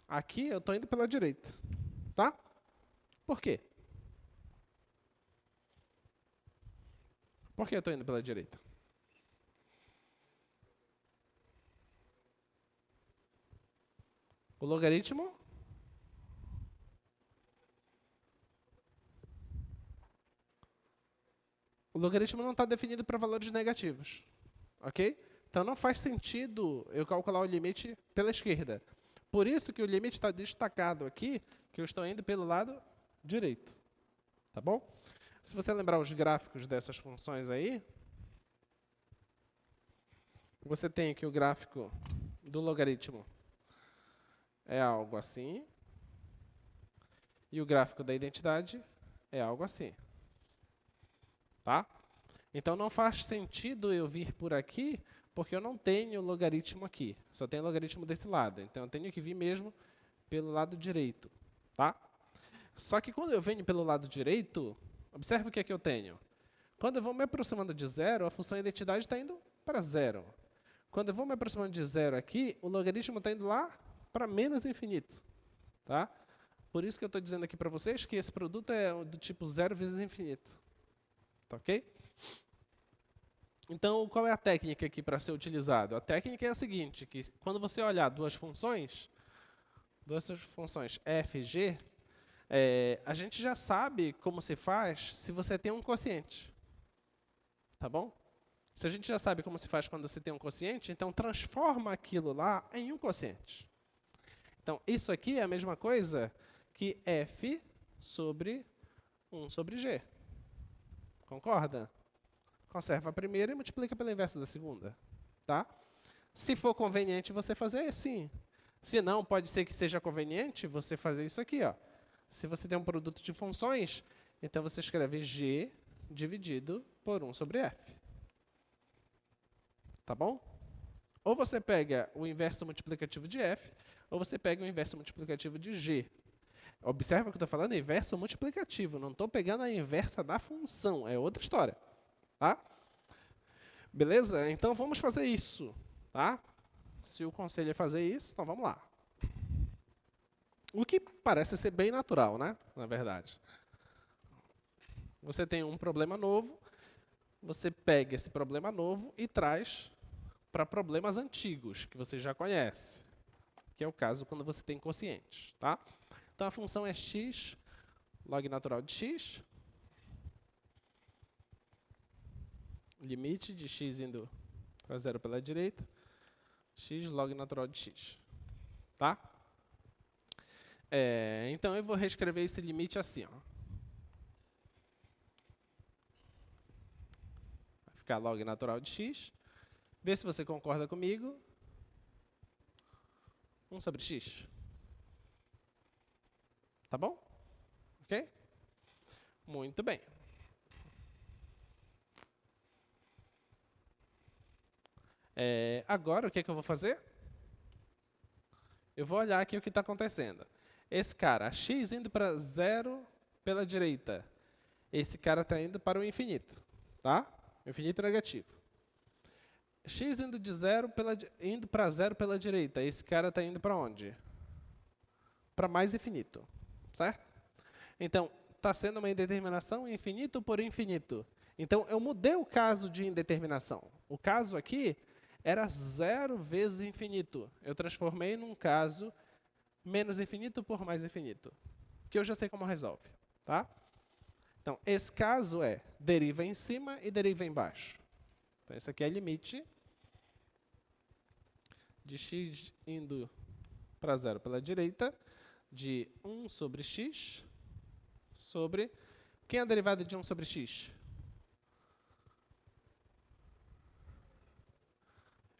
Aqui eu estou indo pela direita, tá? Por quê? Por que eu estou indo pela direita? O logaritmo não está definido para valores negativos, ok? Então não faz sentido eu calcular o limite pela esquerda. Por isso que o limite está destacado aqui, que eu estou indo pelo lado direito, tá bom? Se você lembrar os gráficos dessas funções aí, você tem aqui o gráfico do logaritmo é algo assim, e o gráfico da identidade é algo assim. Tá? Então não faz sentido eu vir por aqui, porque eu não tenho logaritmo aqui. Só tenho logaritmo desse lado. Então eu tenho que vir mesmo pelo lado direito. Tá? Só que quando eu venho pelo lado direito, observe o que é que eu tenho. Quando eu vou me aproximando de 0, a função identidade está indo para 0. Quando eu vou me aproximando de 0 aqui, o logaritmo está indo lá para menos infinito. Tá? Por isso que eu estou dizendo aqui para vocês que esse produto é do tipo 0 vezes infinito. Tá ok? Então, qual é a técnica aqui para ser utilizado? A técnica é a seguinte, que quando você olhar duas funções f e g, a gente já sabe como se faz se você tem um quociente. Tá bom? Se a gente já sabe como se faz quando você tem um quociente, então transforma aquilo lá em um quociente. Então, isso aqui é a mesma coisa que f sobre 1 sobre g. Concorda? Conserva a primeira e multiplica pela inversa da segunda. Tá? Se for conveniente você fazer assim. Se não, pode ser que seja conveniente você fazer isso aqui. Ó. Se você tem um produto de funções, então você escreve g dividido por 1 sobre f. Tá bom? Ou você pega o inverso multiplicativo de f, ou você pega o inverso multiplicativo de g. Observa que eu estou falando inverso multiplicativo, não estou pegando a inversa da função, é outra história. Tá? Beleza? Então vamos fazer isso. Tá? Se o conselho é fazer isso, então vamos lá. O que parece ser bem natural, né? Na verdade. Você tem um problema novo, você pega esse problema novo e traz para problemas antigos, que você já conhece. Que é o caso quando você tem quocientes. Tá? Então, a função é x, log natural de x, limite de x indo para 0 pela direita, x log natural de x. Tá? Então, eu vou reescrever esse limite assim. Ó. Vai ficar log natural de x. Vê se você concorda comigo. 1 sobre x. Tá bom? Ok? Muito bem. Agora, o que eu vou fazer? Eu vou olhar aqui o que está acontecendo. Esse cara, x indo para 0 pela direita. Esse cara está indo para o infinito. Tá? Infinito negativo. X indo para 0 pela direita. Esse cara está indo para onde? Para mais infinito. Certo? Então, está sendo uma indeterminação infinito por infinito. Então, eu mudei o caso de indeterminação. O caso aqui era 0 vezes infinito. Eu transformei num caso menos infinito por mais infinito. Que eu já sei como resolve. Tá? Então, esse caso é deriva em cima e deriva embaixo. Então, esse aqui é limite de x indo para 0 pela direita de 1 sobre x sobre... Quem é a derivada de 1 sobre x?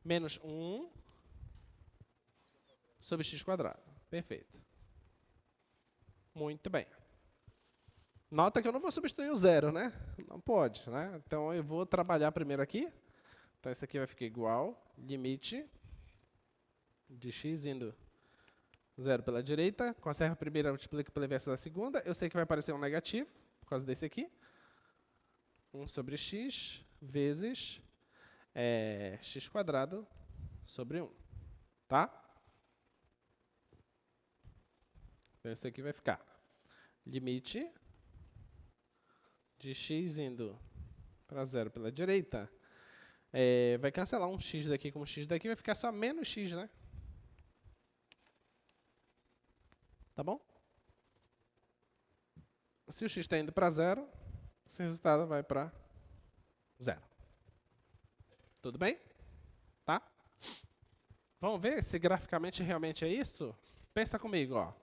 Menos 1 sobre x quadrado. Perfeito. Muito bem. Nota que eu não vou substituir o zero, né? Não pode, né? Então, eu vou trabalhar primeiro aqui. Então, isso aqui vai ficar igual limite de x indo 0 pela direita. Conservo a primeira, multiplico pelo inverso da segunda. Eu sei que vai aparecer um negativo, por causa desse aqui. 1 sobre x vezes x quadrado sobre 1. Tá? Então, isso aqui vai ficar limite de x indo para 0 pela direita. Vai cancelar um x daqui com um x daqui, vai ficar só menos x, né? Tá bom? Se o x está indo para 0, esse resultado vai para 0. Tudo bem? Tá? Vamos ver se graficamente realmente é isso? Pensa comigo, ó.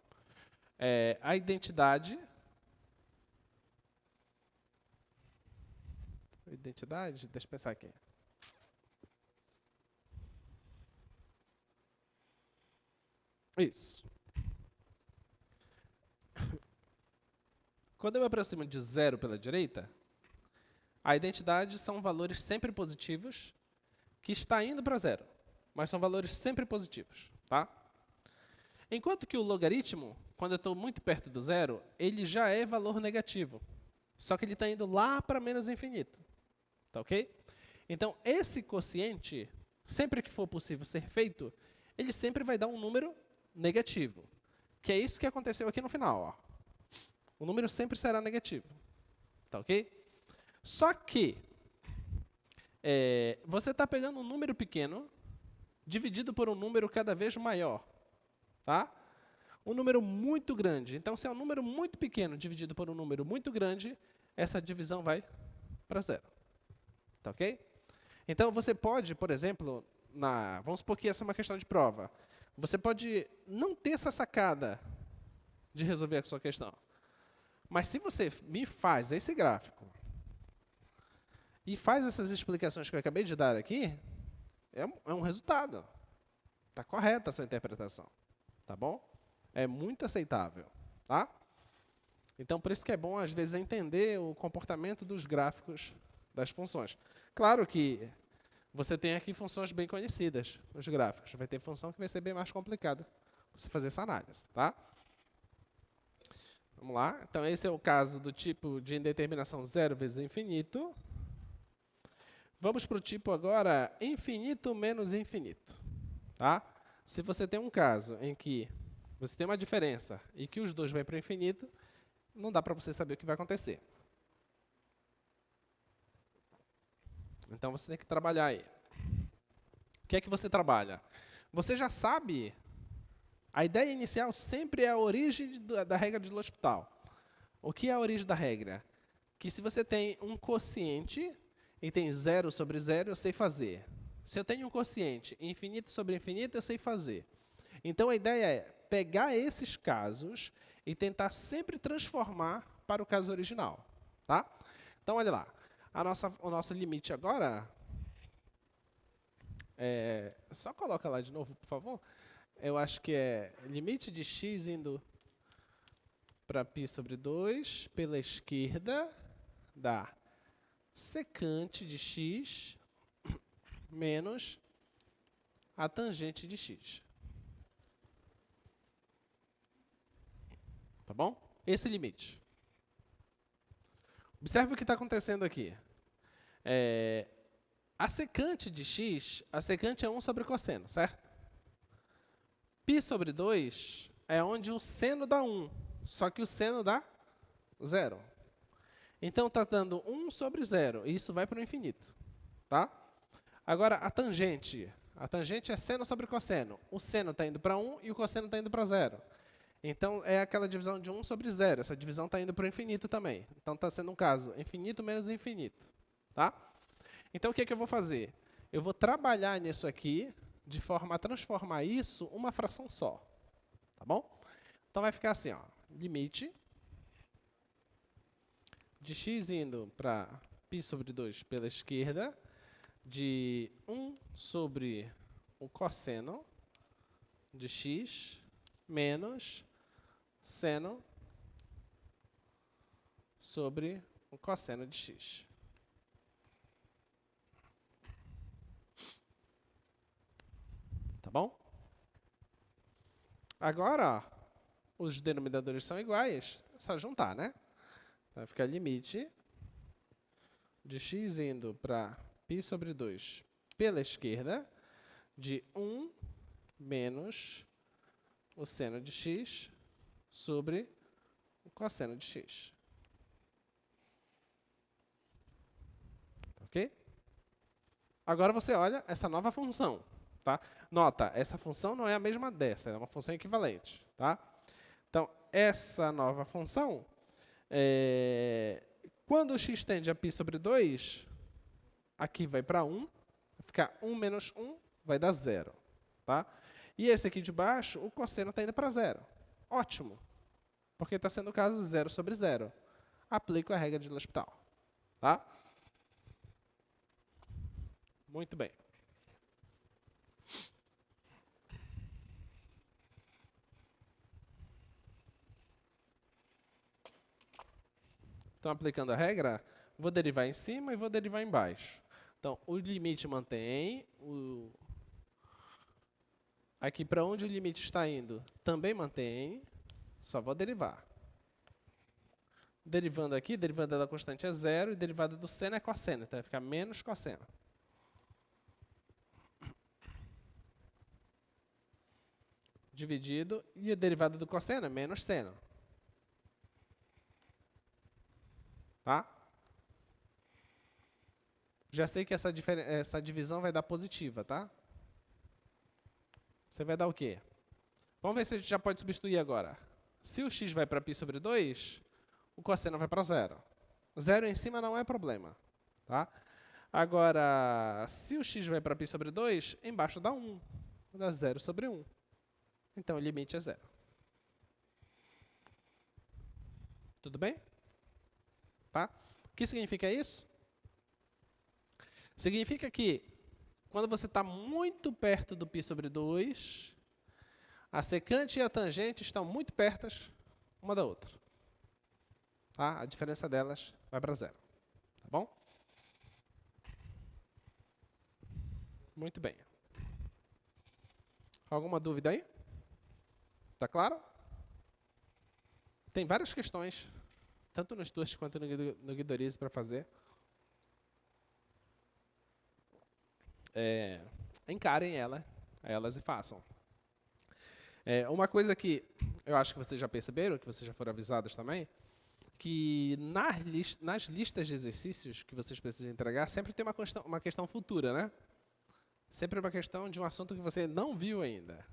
A identidade... Deixa eu pensar aqui. Isso. Quando eu me aproximo de 0 pela direita, a identidade são valores sempre positivos que está indo para 0, mas são valores sempre positivos. Tá? Enquanto que o logaritmo, quando eu estou muito perto do zero, ele já é valor negativo, só que ele está indo lá para menos infinito. Tá ok? Então, esse quociente, sempre que for possível ser feito, ele sempre vai dar um número negativo, que é isso que aconteceu aqui no final. Ó. O número sempre será negativo. Tá ok? Só que você está pegando um número pequeno dividido por um número cada vez maior. Tá? Um número muito grande. Então, se é um número muito pequeno dividido por um número muito grande, essa divisão vai para 0. Tá ok? Então, você pode, por exemplo, vamos supor que essa é uma questão de prova. Você pode não ter essa sacada de resolver a sua questão. Mas se você me faz esse gráfico e faz essas explicações que eu acabei de dar aqui, é um resultado. Está correta a sua interpretação. Tá bom? É muito aceitável. Tá? Então, por isso que é bom, às vezes, entender o comportamento dos gráficos das funções. Claro que você tem aqui funções bem conhecidas, os gráficos. Vai ter função que vai ser bem mais complicada você fazer essa análise. Tá? Vamos lá. Então, esse é o caso do tipo de indeterminação 0 vezes infinito. Vamos para o tipo agora infinito menos infinito. Tá? Se você tem um caso em que você tem uma diferença e que os dois vão para o infinito, não dá para você saber o que vai acontecer. Então, você tem que trabalhar aí. O que é que você trabalha? Você já sabe A ideia inicial sempre é a origem da regra de L'Hospital. O que é a origem da regra? Que se você tem um quociente e tem 0 sobre 0, eu sei fazer. Se eu tenho um quociente infinito sobre infinito, eu sei fazer. Então, a ideia é pegar esses casos e tentar sempre transformar para o caso original. Tá? Então, olha lá. O nosso limite agora... só coloca lá de novo, por favor. Eu acho que é limite de x indo para π sobre 2 pela esquerda dá secante de x menos a tangente de x. Tá bom? Esse limite. Observe o que está acontecendo aqui. A secante de x, a secante é 1 sobre cosseno, certo? π sobre 2 é onde o seno dá 1, só que o seno dá 0. Então, está dando 1 sobre 0, e isso vai para o infinito. Tá? Agora, a tangente é seno sobre cosseno. O seno está indo para 1 e o cosseno está indo para 0. Então, é aquela divisão de 1 sobre 0. Essa divisão está indo para o infinito também. Então, está sendo um caso infinito menos infinito. Tá? Então, o que é que eu vou fazer? Eu vou trabalhar nisso aqui, de forma a transformar isso uma fração só. Tá bom? Então, vai ficar assim, ó, limite de x indo para π sobre 2 pela esquerda, de 1 sobre o cosseno de x menos seno sobre o cosseno de x. Tá bom? Agora, ó, os denominadores são iguais, é só juntar, né? Vai ficar limite de x indo para π sobre 2 pela esquerda, de 1 menos o seno de x sobre o cosseno de x. Ok? Agora você olha essa nova função. Tá? Nota, essa função não é a mesma dessa, é uma função equivalente. Tá? Então, essa nova função, quando o x tende a π sobre 2, aqui vai para 1, vai ficar 1 menos 1, vai dar 0. Tá? E esse aqui de baixo, o cosseno está indo para 0. Ótimo, porque está sendo o caso 0 sobre 0. Aplico a regra de L'Hospital. Tá? Muito bem. Então, aplicando a regra, vou derivar em cima e vou derivar embaixo. Então, o limite mantém. Aqui, para onde o limite está indo, também mantém. Só vou derivar. Derivando aqui, derivada da constante é 0 e derivada do seno é cosseno. Então, vai ficar menos cosseno. Dividido, e a derivada do cosseno é menos seno. Tá? Já sei que essa divisão vai dar positiva, tá? Você vai dar o quê? Vamos ver se a gente já pode substituir agora. Se o x vai para π sobre 2, o cosseno vai para 0. 0 em cima não é problema. Tá? Agora, se o x vai para π sobre 2, embaixo dá 1. Dá 0 sobre 1. Então, o limite é 0. Tudo bem? Tá? O que significa isso? Significa que, quando você está muito perto do π sobre 2, a secante e a tangente estão muito perto uma da outra. Tá? A diferença delas vai para 0. Tá bom? Muito bem. Alguma dúvida aí? Tá claro? Tem várias questões, tanto nos TURS quanto no Guidorize para fazer. Encarem elas e façam. Uma coisa que eu acho que vocês já perceberam, que vocês já foram avisados também, que nas listas de exercícios que vocês precisam entregar, sempre tem uma questão futura, né? Sempre uma questão de um assunto que você não viu ainda.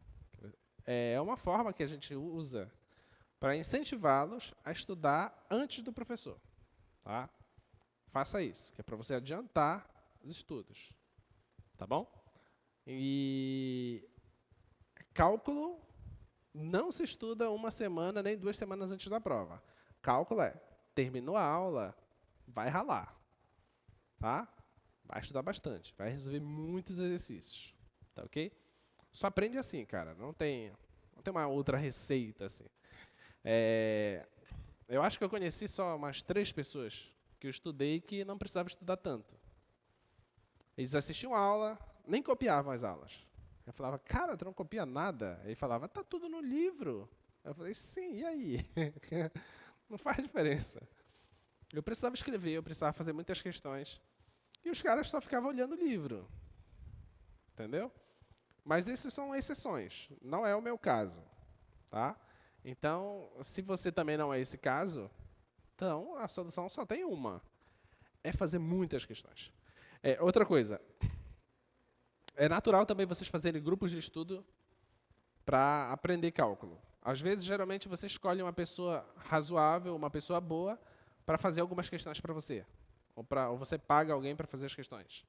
É uma forma que a gente usa para incentivá-los a estudar antes do professor. Tá? Faça isso, que é para você adiantar os estudos. Tá bom? E cálculo não se estuda uma semana nem 2 semanas antes da prova. Cálculo é, terminou a aula, vai ralar. Tá? Vai estudar bastante, vai resolver muitos exercícios. Tá ok? Só aprende assim, cara. Não tem uma outra receita assim. Eu acho que eu conheci só umas 3 pessoas que eu estudei que não precisavam estudar tanto. Eles assistiam a aula, nem copiavam as aulas. Eu falava, cara, tu não copia nada? Ele falava, tá tudo no livro. Eu falei, sim, e aí? Não faz diferença. Eu precisava escrever, eu precisava fazer muitas questões. E os caras só ficavam olhando o livro. Entendeu? Mas essas são exceções. Não é o meu caso. Tá? Então, se você também não é esse caso, então a solução só tem uma. É fazer muitas questões. Outra coisa. É natural também vocês fazerem grupos de estudo para aprender cálculo. Às vezes, geralmente, você escolhe uma pessoa razoável, uma pessoa boa, para fazer algumas questões para você. Ou você paga alguém para fazer as questões.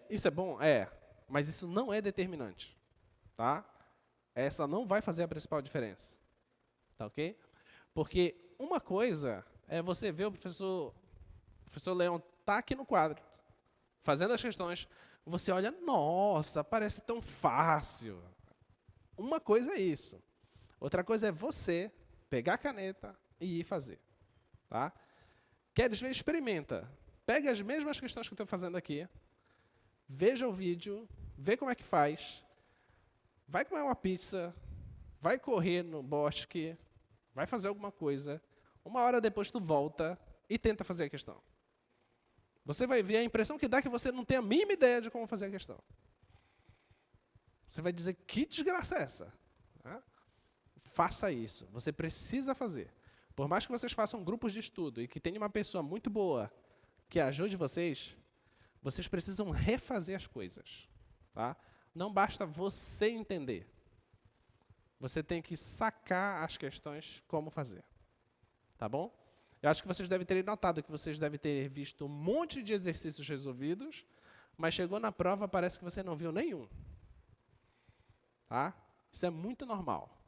Isso é bom? É. Mas isso não é determinante. Tá? Essa não vai fazer a principal diferença. Tá ok? Porque uma coisa é você ver o professor Leão tá aqui no quadro, fazendo as questões. Você olha, nossa, parece tão fácil. Uma coisa é isso. Outra coisa é você pegar a caneta e ir fazer. Tá? Queres ver? Experimenta. Pega as mesmas questões que eu estou fazendo aqui, veja o vídeo, vê como é que faz, vai comer uma pizza, vai correr no bosque, vai fazer alguma coisa, 1 hora depois tu volta e tenta fazer a questão. Você vai ver a impressão que dá que você não tem a mínima ideia de como fazer a questão. Você vai dizer, que desgraça é essa? Faça isso. Você precisa fazer. Por mais que vocês façam grupos de estudo e que tenha uma pessoa muito boa que ajude vocês, vocês precisam refazer as coisas. Tá? Não basta você entender. Você tem que sacar as questões como fazer. Tá bom? Eu acho que vocês devem ter notado que vocês devem ter visto um monte de exercícios resolvidos, mas chegou na prova, parece que você não viu nenhum. Tá? Isso é muito normal.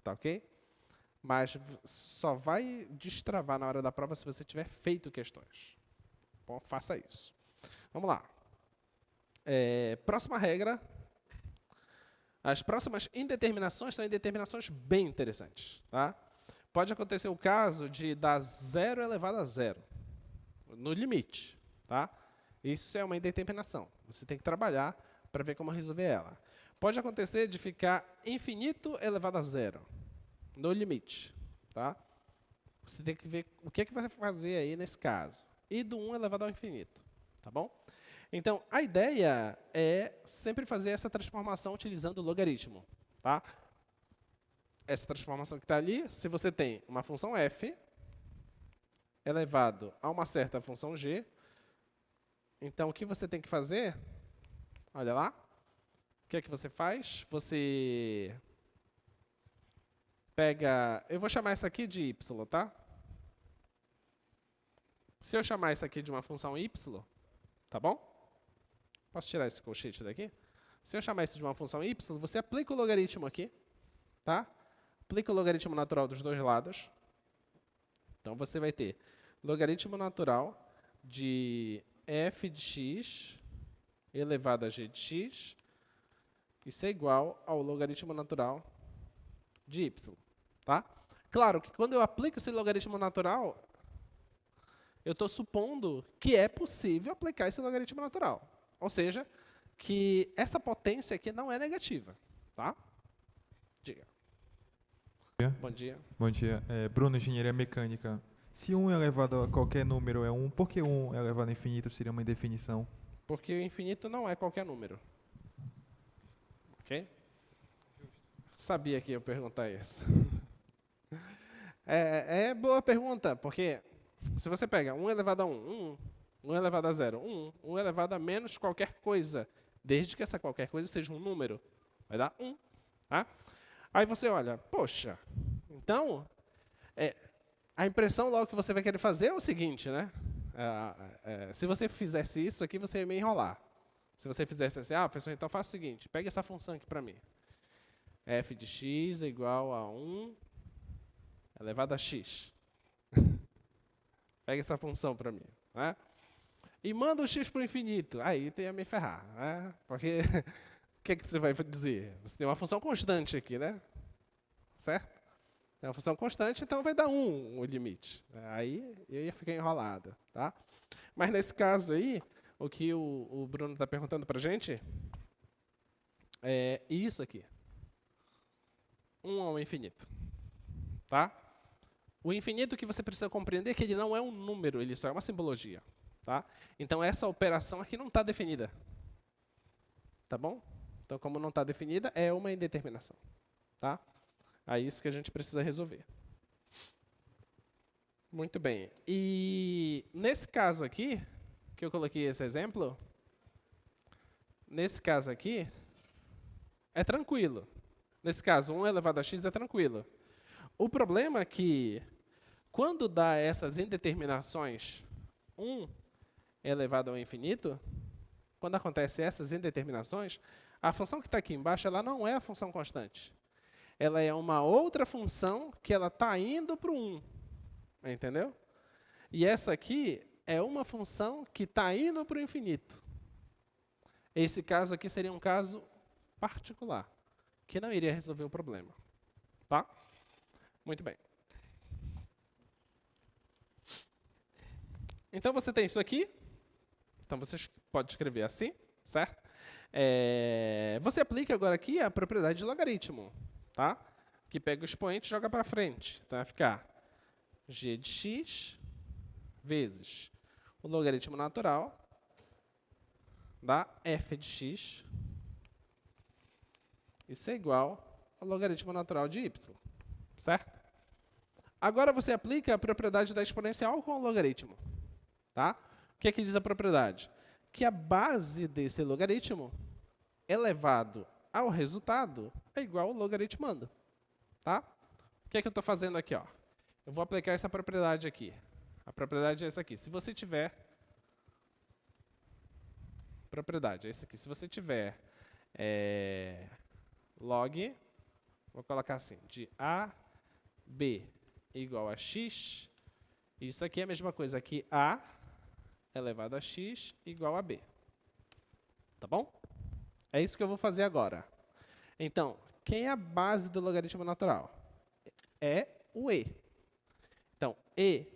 Tá ok? Mas só vai destravar na hora da prova se você tiver feito questões. Bom, faça isso. Vamos lá. Próxima regra. As próximas indeterminações são indeterminações bem interessantes. Tá? Pode acontecer o caso de dar 0 elevado a 0, no limite. Tá? Isso é uma indeterminação. Você tem que trabalhar para ver como resolver ela. Pode acontecer de ficar infinito elevado a 0, no limite. Tá? Você tem que ver o que é que vai fazer aí nesse caso. E do 1 elevado ao infinito. Tá bom? Então, a ideia é sempre fazer essa transformação utilizando o logaritmo. Tá? Essa transformação que está ali, se você tem uma função f elevado a uma certa função g, então o que você tem que fazer, olha lá, o que é que você faz? Você pega, eu vou chamar isso aqui de y, tá? Se eu chamar isso aqui de uma função y, tá bom? Posso tirar esse colchete daqui? Se eu chamar isso de uma função y, você aplica o logaritmo aqui, tá? Aplica o logaritmo natural dos dois lados. Então, você vai ter logaritmo natural de f de x elevado a g de x, isso é igual ao logaritmo natural de y. Tá? Claro que quando eu aplico esse logaritmo natural, eu estou supondo que é possível aplicar esse logaritmo natural. Ou seja, que essa potência aqui não é negativa. Tá? Diga. Bom dia. Bom dia. Bruno, engenharia mecânica. Se 1 elevado a qualquer número é 1, por que 1 elevado a infinito seria uma indefinição? Porque o infinito não é qualquer número. Ok? Sabia que ia perguntar isso. É boa pergunta, porque se você pega 1 elevado a 1, 1 elevado a 0, 1 elevado a menos qualquer coisa, desde que essa qualquer coisa seja um número, vai dar 1. Tá? Aí você olha, poxa, então, a impressão logo que você vai querer fazer é o seguinte, né? Se você fizesse isso aqui, você ia me enrolar. Se você fizesse assim, professor, então faça o seguinte, pega essa função aqui para mim. F de x é igual a 1 elevado a x. Pega essa função para mim. Né? E manda o x para o infinito. Aí tem a me ferrar. Né? Porque o que você vai dizer? Você tem uma função constante aqui, né? Certo? É uma função constante, então vai dar 1 o limite. Aí eu ia ficar enrolado. Tá? Mas nesse caso aí, o que o Bruno está perguntando para a gente é isso aqui. 1 ao infinito. Tá? O infinito que você precisa compreender é que ele não é um número, ele só é uma simbologia. Tá? Então essa operação aqui não está definida. Tá bom? Então como não está definida, é uma indeterminação. Tá? É isso que a gente precisa resolver. Muito bem. E nesse caso aqui, que eu coloquei esse exemplo, nesse caso aqui, é tranquilo. Nesse caso, 1 elevado a x é tranquilo. O problema é que, quando dá essas indeterminações 1 elevado ao infinito, quando acontece essas indeterminações, a função que está aqui embaixo ela não é a função constante. Ela é uma outra função que ela está indo para o 1. Entendeu? E essa aqui é uma função que está indo para o infinito. Esse caso aqui seria um caso particular, que não iria resolver o problema. Tá? Muito bem. Então você tem isso aqui. Então você pode escrever assim, certo? Você aplica agora aqui a propriedade de logaritmo, tá? Que pega o expoente e joga para frente. Então vai ficar g de x vezes o logaritmo natural da f de x. Isso é igual ao logaritmo natural de y. Certo? Agora você aplica a propriedade da exponencial com o logaritmo. Tá? O que é que diz a propriedade? Que a base desse logaritmo elevado ao resultado é igual ao logaritmando. Tá? O que é que eu estou fazendo aqui? Ó? Eu vou aplicar essa propriedade aqui. A propriedade é essa aqui. Se você tiver... Propriedade é essa aqui. Se você tiver log, vou colocar assim, de a, b igual a x, isso aqui é a mesma coisa que a elevado a x igual a b. Tá bom? É isso que eu vou fazer agora. Então, quem é a base do logaritmo natural? É o e. Então, e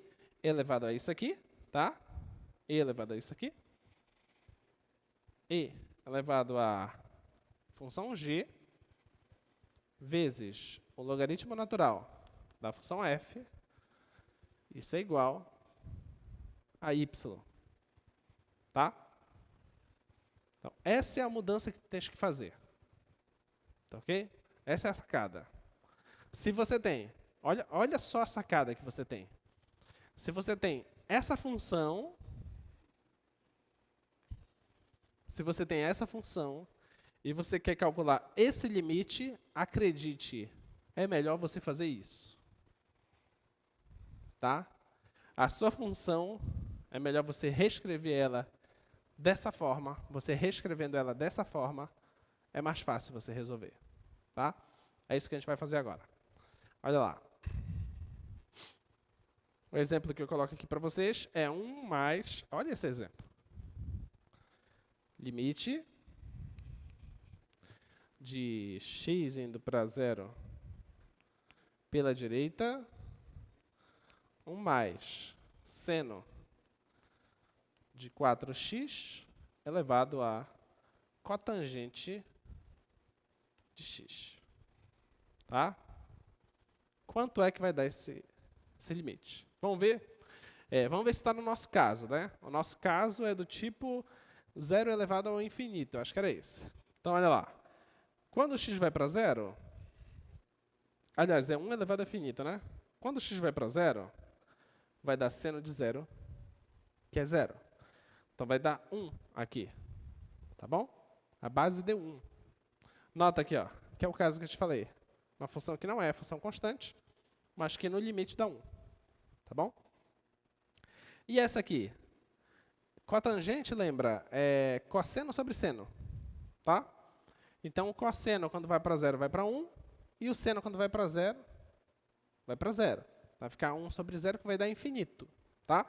elevado a isso aqui, tá? E elevado a isso aqui. E elevado a função g vezes o logaritmo natural da função f, isso é igual a y. Tá? Então, essa é a mudança que tens que fazer. Tá ok? Essa é a sacada. Se você tem, olha só a sacada que você tem. Se você tem essa função, e você quer calcular esse limite, acredite, é melhor você fazer isso. Tá? A sua função, é melhor você reescrever ela dessa forma. Você reescrevendo ela dessa forma, é mais fácil você resolver. Tá? É isso que a gente vai fazer agora. Olha lá. O exemplo que eu coloco aqui para vocês é 1 mais... Olha esse exemplo. Limite de x indo para 0 pela direita, 1 mais seno de 4x elevado a cotangente de x. Tá? Quanto é que vai dar esse limite? Vamos ver? Vamos ver se está no nosso caso. Né? O nosso caso é do tipo 0 elevado ao infinito. Eu acho que era esse. Então, olha lá. Quando o x vai para 0, aliás, é 1 elevado ao infinito, né? Quando o x vai para 0, vai dar seno de 0, que é 0. Então, vai dar 1 aqui. Tá bom? A base deu 1. Nota aqui, ó. que é o caso que eu te falei. Uma função que não é função constante, mas que no limite dá 1. Tá bom? E essa aqui? Cotangente, lembra, é cosseno sobre seno. Tá? Então, o cosseno, quando vai para 0, vai para 1. E o seno, quando vai para 0, vai para 0. Vai ficar 1 sobre 0, que vai dar infinito. Tá?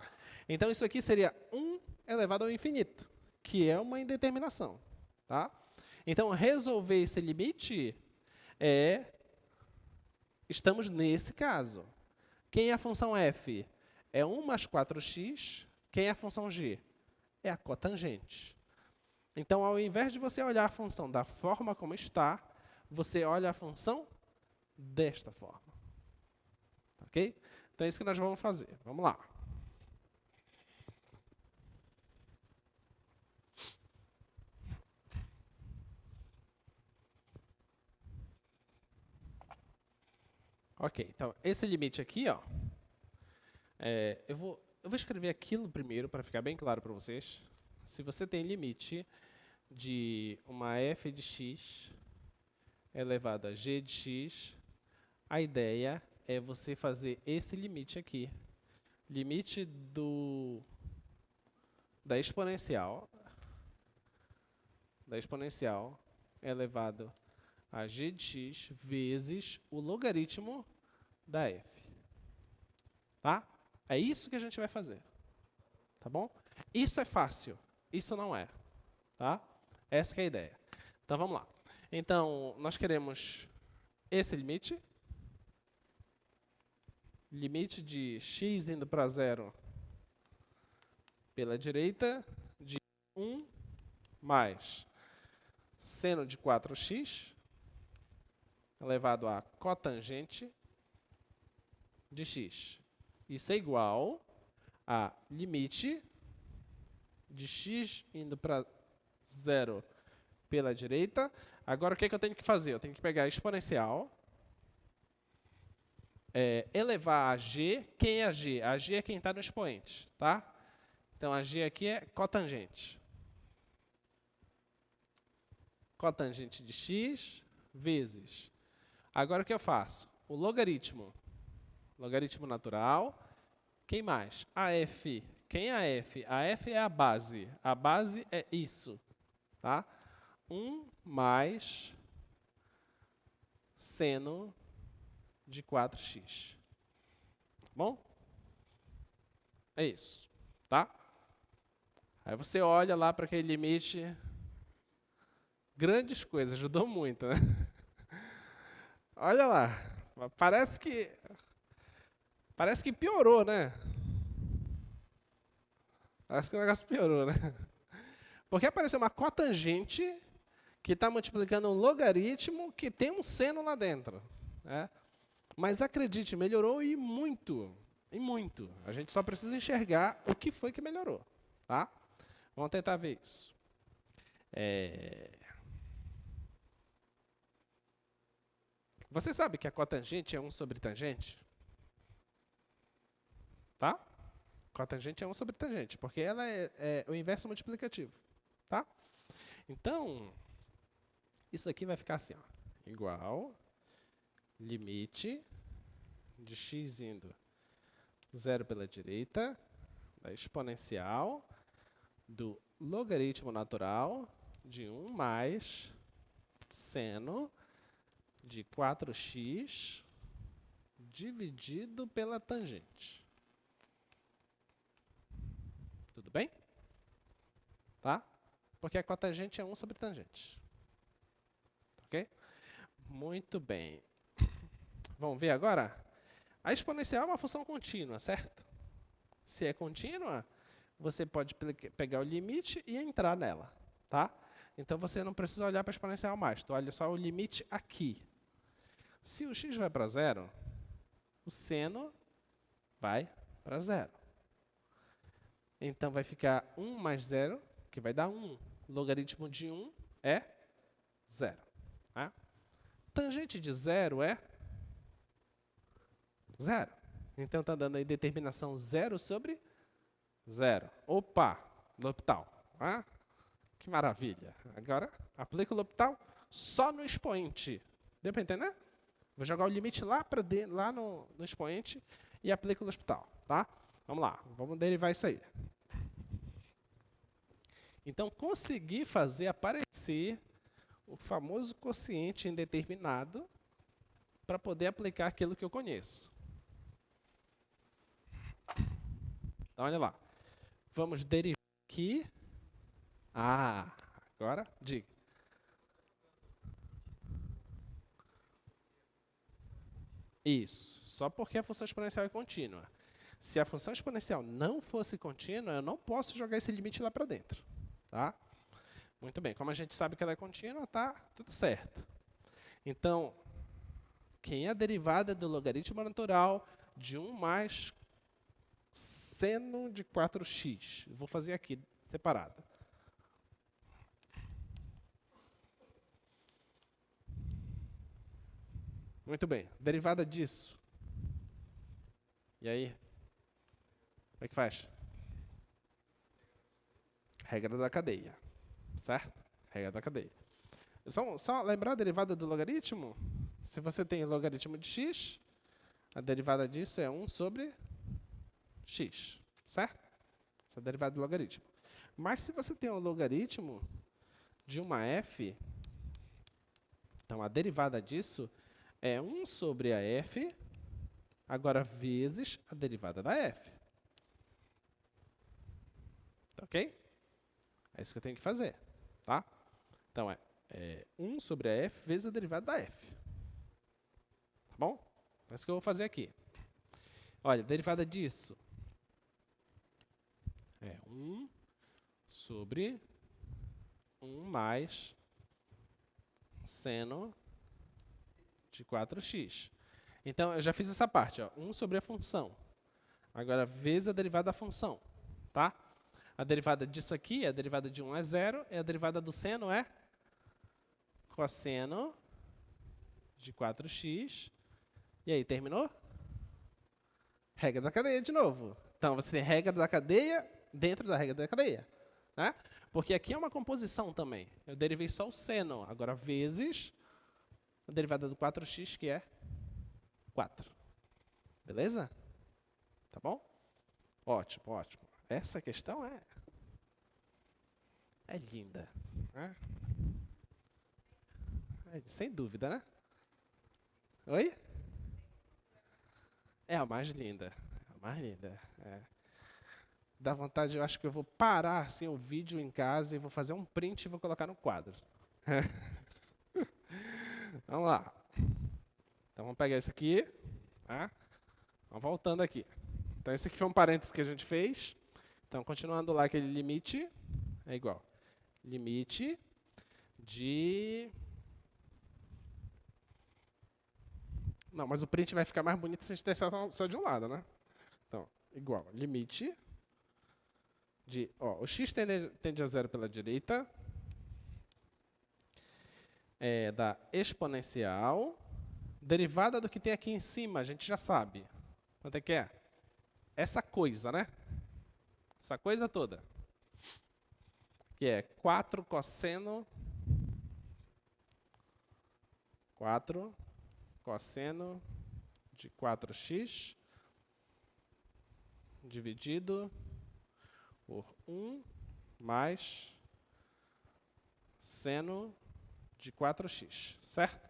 Então, isso aqui seria 1 elevado ao infinito, que é uma indeterminação. Tá? Então, resolver esse limite estamos nesse caso. Quem é a função f? É 1 mais 4x. Quem é a função g? É a cotangente. Então, ao invés de você olhar a função da forma como está, você olha a função desta forma. Ok? Então, é isso que nós vamos fazer. Vamos lá. Ok, então, esse limite aqui, ó, eu vou escrever aquilo primeiro para ficar bem claro para vocês. Se você tem limite de uma f de x elevado a g de x, a ideia é você fazer esse limite aqui. Limite da exponencial elevado a g de x vezes o logaritmo da f. Tá? É isso que a gente vai fazer. Tá bom? Isso é fácil. Isso não é. Tá? Essa que é a ideia. Então, vamos lá. Então, nós queremos esse limite. Limite de x indo para 0 pela direita de 1 mais seno de 4x elevado a cotangente de x. Isso é igual a limite de x indo para 0 pela direita. Agora, o que é que eu tenho que fazer? Eu tenho que pegar a exponencial, elevar a g. Quem é a g? A g é quem está no expoente. Tá? Então, a g aqui é cotangente. Cotangente de x vezes. Agora, o que eu faço? O logaritmo. Logaritmo natural. Quem mais? A f. Quem é a f? A f é a base. A base é isso. Tá? 1 mais seno de 4x. Bom? É isso. Tá? Aí você olha lá para aquele limite. Grandes coisas, ajudou muito, né? Olha lá. Parece que piorou, né? Parece que o negócio piorou, né? Porque apareceu uma cotangente que está multiplicando um logaritmo que tem um seno lá dentro. Né? Mas acredite, melhorou e muito. E muito. A gente só precisa enxergar o que foi que melhorou. Tá? Vamos tentar ver isso. Você sabe que a cotangente é 1 sobre tangente? Tá? Cotangente é 1 sobre tangente, porque ela é o inverso multiplicativo. Tá? Então, isso aqui vai ficar assim, ó, igual limite de x indo 0 pela direita, da exponencial do logaritmo natural de 1 mais seno de 4x dividido pela tangente. Tudo bem? Tá? Porque a cotangente é 1 sobre tangente. Ok? Muito bem. Vamos ver agora? A exponencial é uma função contínua, certo? Se é contínua, você pode pegar o limite e entrar nela. Tá? Então, você não precisa olhar para a exponencial mais. Tu olha só o limite aqui. Se o x vai para 0, o seno vai para 0. Então, vai ficar 1 mais 0, que vai dar 1. Logaritmo de 1 é 0. Tá? Tangente de 0 é 0. Então, está dando aí determinação 0 sobre 0. Opa, L'Hopital. Tá? Que maravilha. Agora, aplica o L'Hopital só no expoente. Deu para entender? Vou jogar o limite lá, lá no expoente e aplico no hospital. Tá? Vamos lá, vamos derivar isso aí. Então, consegui fazer aparecer o famoso quociente indeterminado para poder aplicar aquilo que eu conheço. Então, olha lá. Vamos derivar aqui. Ah, agora, diga. Isso, só porque a função exponencial é contínua. Se a função exponencial não fosse contínua, eu não posso jogar esse limite lá para dentro. Tá? Muito bem, como a gente sabe que ela é contínua, tá tudo certo. Então, quem é a derivada do logaritmo natural de 1 mais seno de 4x? Vou fazer aqui, separado. Muito bem, derivada disso. E aí? Como é que faz? Regra da cadeia, certo? Regra da cadeia. Só lembrar a derivada do logaritmo? Se você tem logaritmo de x, a derivada disso é 1 sobre x, certo? Essa é a derivada do logaritmo. Mas se você tem um logaritmo de uma f, então a derivada disso é 1 sobre a f, agora vezes a derivada da f. Tá ok? É isso que eu tenho que fazer, tá? Então, é 1 sobre a f vezes a derivada da f. Tá bom? É isso que eu vou fazer aqui. Olha, a derivada disso é 1 sobre 1 mais seno de 4x. Então, eu já fiz essa parte, ó, 1 sobre a função. Agora, vezes a derivada da função, tá? A derivada disso aqui, a derivada de 1 é 0, e a derivada do seno é cosseno de 4x. E aí, terminou? Regra da cadeia de novo. Então, você tem regra da cadeia dentro da regra da cadeia. Né? Porque aqui é uma composição também. Eu derivei só o seno, agora vezes a derivada do 4x, que é 4. Beleza? Tá bom? Ótimo, ótimo. Essa questão é linda. Né? Sem dúvida, né? Oi? É a mais linda. É a mais linda. É. Dá vontade, eu acho que eu vou parar assim, o vídeo em casa e vou fazer um print e vou colocar no quadro. Vamos lá. Então vamos pegar esse aqui. Tá? Vamos voltando aqui. Então esse aqui foi um parênteses que a gente fez. Então continuando lá aquele limite, é igual. Limite de... Não, mas o print vai ficar mais bonito se a gente testar só de um lado, né? Então, igual. Limite de... Ó, o x tende a 0 pela direita. É da exponencial. Derivada do que tem aqui em cima, a gente já sabe. Quanto é que é? Essa coisa, né? Essa coisa toda. Que é 4 cosseno. 4 cosseno de 4x dividido por 1 mais seno de 4x, certo?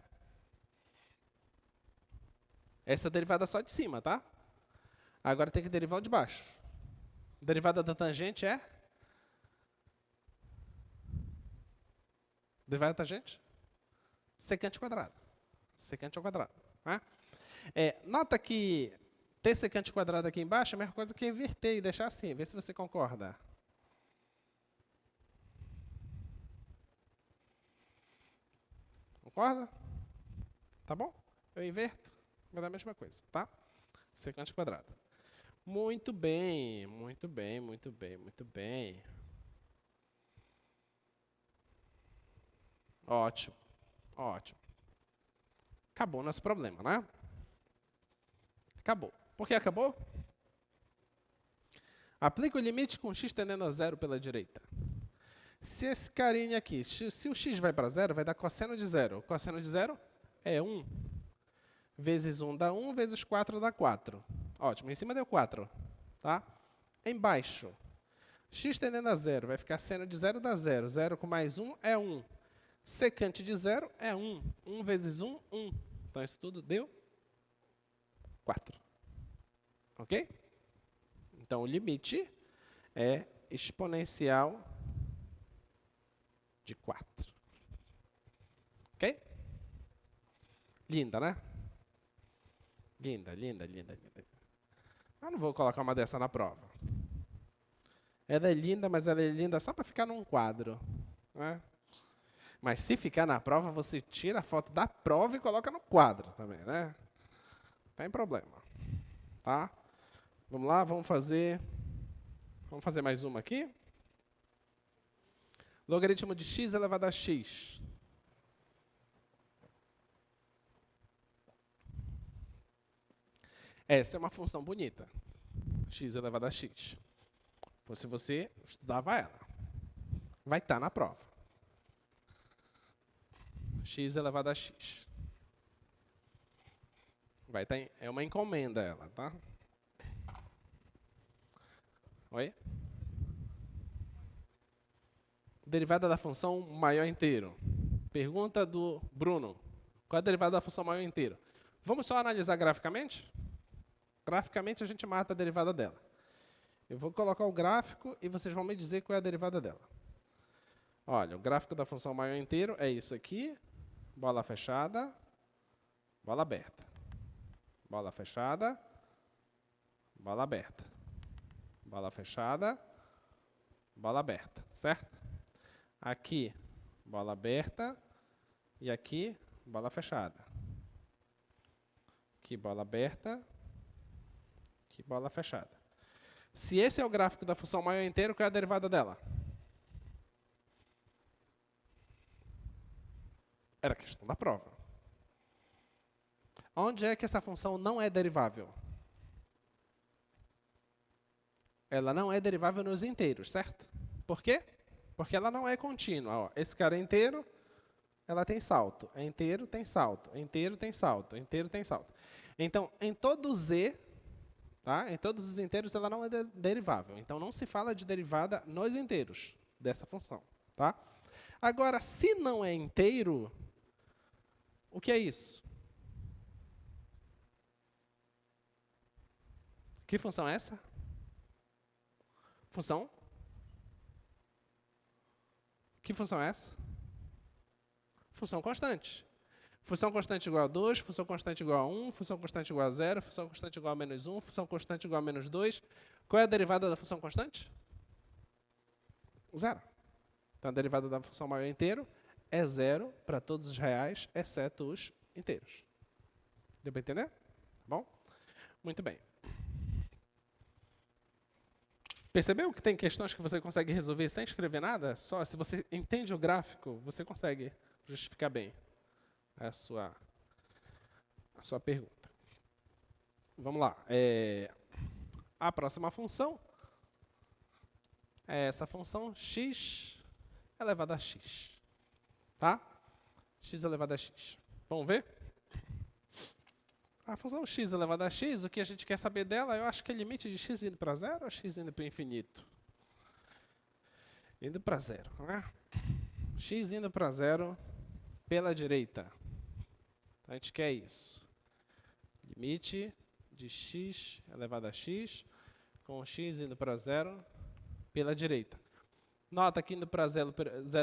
Essa é a derivada só de cima, tá? Agora tem que derivar o de baixo. A derivada da tangente é? Derivada da tangente? Secante quadrado. Secante ao quadrado. Né? Nota que ter secante quadrado aqui embaixo é a mesma coisa que inverter e deixar assim. Vê se você concorda. Concorda? Tá bom? Eu inverto, vai dar a mesma coisa, tá? Secante quadrado. Muito bem, muito bem, muito bem, muito bem. Ótimo, ótimo. Acabou o nosso problema, né? Acabou. Por que acabou? Aplica o limite com x tendendo a 0 pela direita. Se esse carinha aqui, se o x vai para 0, vai dar cosseno de 0. Cosseno de 0? é 1. Vezes 1 dá 1, vezes 4 dá 4. Ótimo, em cima deu 4. Tá? Embaixo, x tendendo a 0, vai ficar seno de 0 dá 0. 0 com mais 1 é 1. Secante de 0 é 1. 1 vezes 1, 1. Então, isso tudo deu 4. Ok? Então, o limite é exponencial de 4. Ok? Linda, né? Linda, linda, linda, linda. Eu não vou colocar uma dessa na prova. Ela é linda, mas ela é linda só para ficar num quadro. Né? Mas se ficar na prova, você tira a foto da prova e coloca no quadro também, né? Não tem problema. Tá? Vamos lá, vamos fazer mais uma aqui. Logaritmo de x elevado a x. Essa é uma função bonita. X elevado a x. Se você estudava ela. Vai estar na prova. X elevado a x. Vai estar é uma encomenda ela, tá? Oi? Derivada da função maior inteiro. Pergunta do Bruno. Qual é a derivada da função maior inteiro? Vamos só analisar graficamente? Graficamente a gente mata a derivada dela. Eu vou colocar o gráfico e vocês vão me dizer qual é a derivada dela. Olha, o gráfico da função maior inteiro é isso aqui. Bola fechada, bola aberta. Bola fechada, bola aberta. Bola fechada, bola aberta, certo? Aqui, bola aberta e aqui, bola fechada. Aqui, bola aberta, aqui, bola fechada. Se esse é o gráfico da função maior inteiro, qual é a derivada dela? Era questão da prova. Onde é que essa função não é derivável? Ela não é derivável nos inteiros, certo? Por quê? Porque ela não é contínua. Ó, esse cara é inteiro, ela tem salto. É inteiro, tem salto. É inteiro, tem salto. É inteiro, tem salto. Então, em todo z, tá? Em todos os inteiros, ela não é derivável. Então, não se fala de derivada nos inteiros dessa função. Tá? Agora, se não é inteiro, o que é isso? Que função é essa? Função? Que função é essa? Função constante. Função constante igual a 2, função constante igual a 1, função constante igual a 0, função constante igual a menos 1, função constante igual a menos 2. Qual é a derivada da função constante? 0. Então, a derivada da função maior inteiro é 0 para todos os reais, exceto os inteiros. Deu para entender? Tá bom? Muito bem. Percebeu que tem questões que você consegue resolver sem escrever nada? Só se você entende o gráfico, você consegue justificar bem a sua pergunta. Vamos lá. A próxima função é essa função x elevado a x. Tá? X elevado a x. Vamos ver? A função x elevado a x, o que a gente quer saber dela, eu acho que é limite de x indo para 0 ou x indo para o infinito? Indo para 0, né? X indo para 0 pela direita. Então, a gente quer isso. Limite de x elevado a x com x indo para 0 pela direita. Nota que indo para 0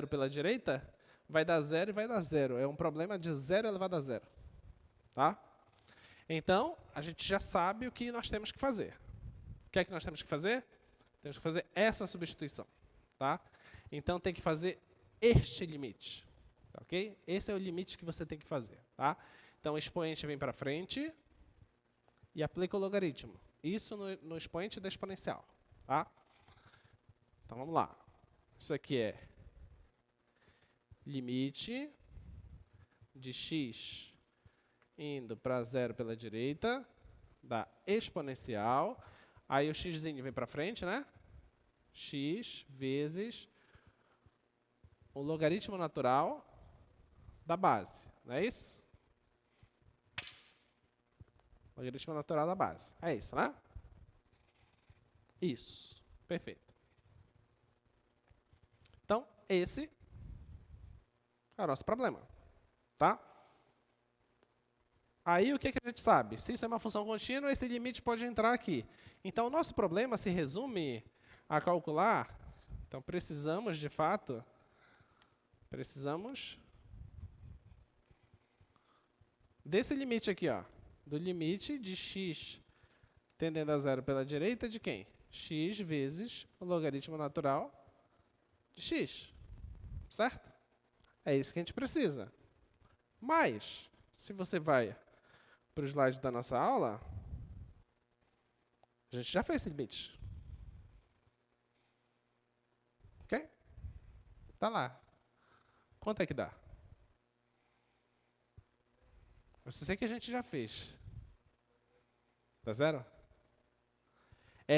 pela direita, vai dar 0 e vai dar 0. É um problema de 0 elevado a 0. Tá? Então, a gente já sabe o que nós temos que fazer. O que é que nós temos que fazer? Temos que fazer essa substituição. Tá? Então, tem que fazer este limite. Tá, ok? Esse é o limite que você tem que fazer. Tá? Então, o expoente vem para frente e aplica o logaritmo. Isso no expoente da exponencial. Tá? Então, vamos lá. Isso aqui é limite de x indo para 0 pela direita, da exponencial. Aí o x vem para frente, né? X vezes o logaritmo natural da base. Não é isso? Logaritmo natural da base. É isso, né? Isso. Perfeito. Então, esse é o nosso problema. Tá? Aí, o que a gente sabe? Se isso é uma função contínua, esse limite pode entrar aqui. Então, o nosso problema se resume a calcular. Então, precisamos, de fato, desse limite aqui, ó, do limite de x tendendo a zero pela direita de quem? X vezes o logaritmo natural de x, certo? É isso que a gente precisa. Mas, se você vai para o slide da nossa aula, a gente já fez esse limite. Ok? Tá lá. Quanto é que dá? Eu sei que a gente já fez. Dá zero?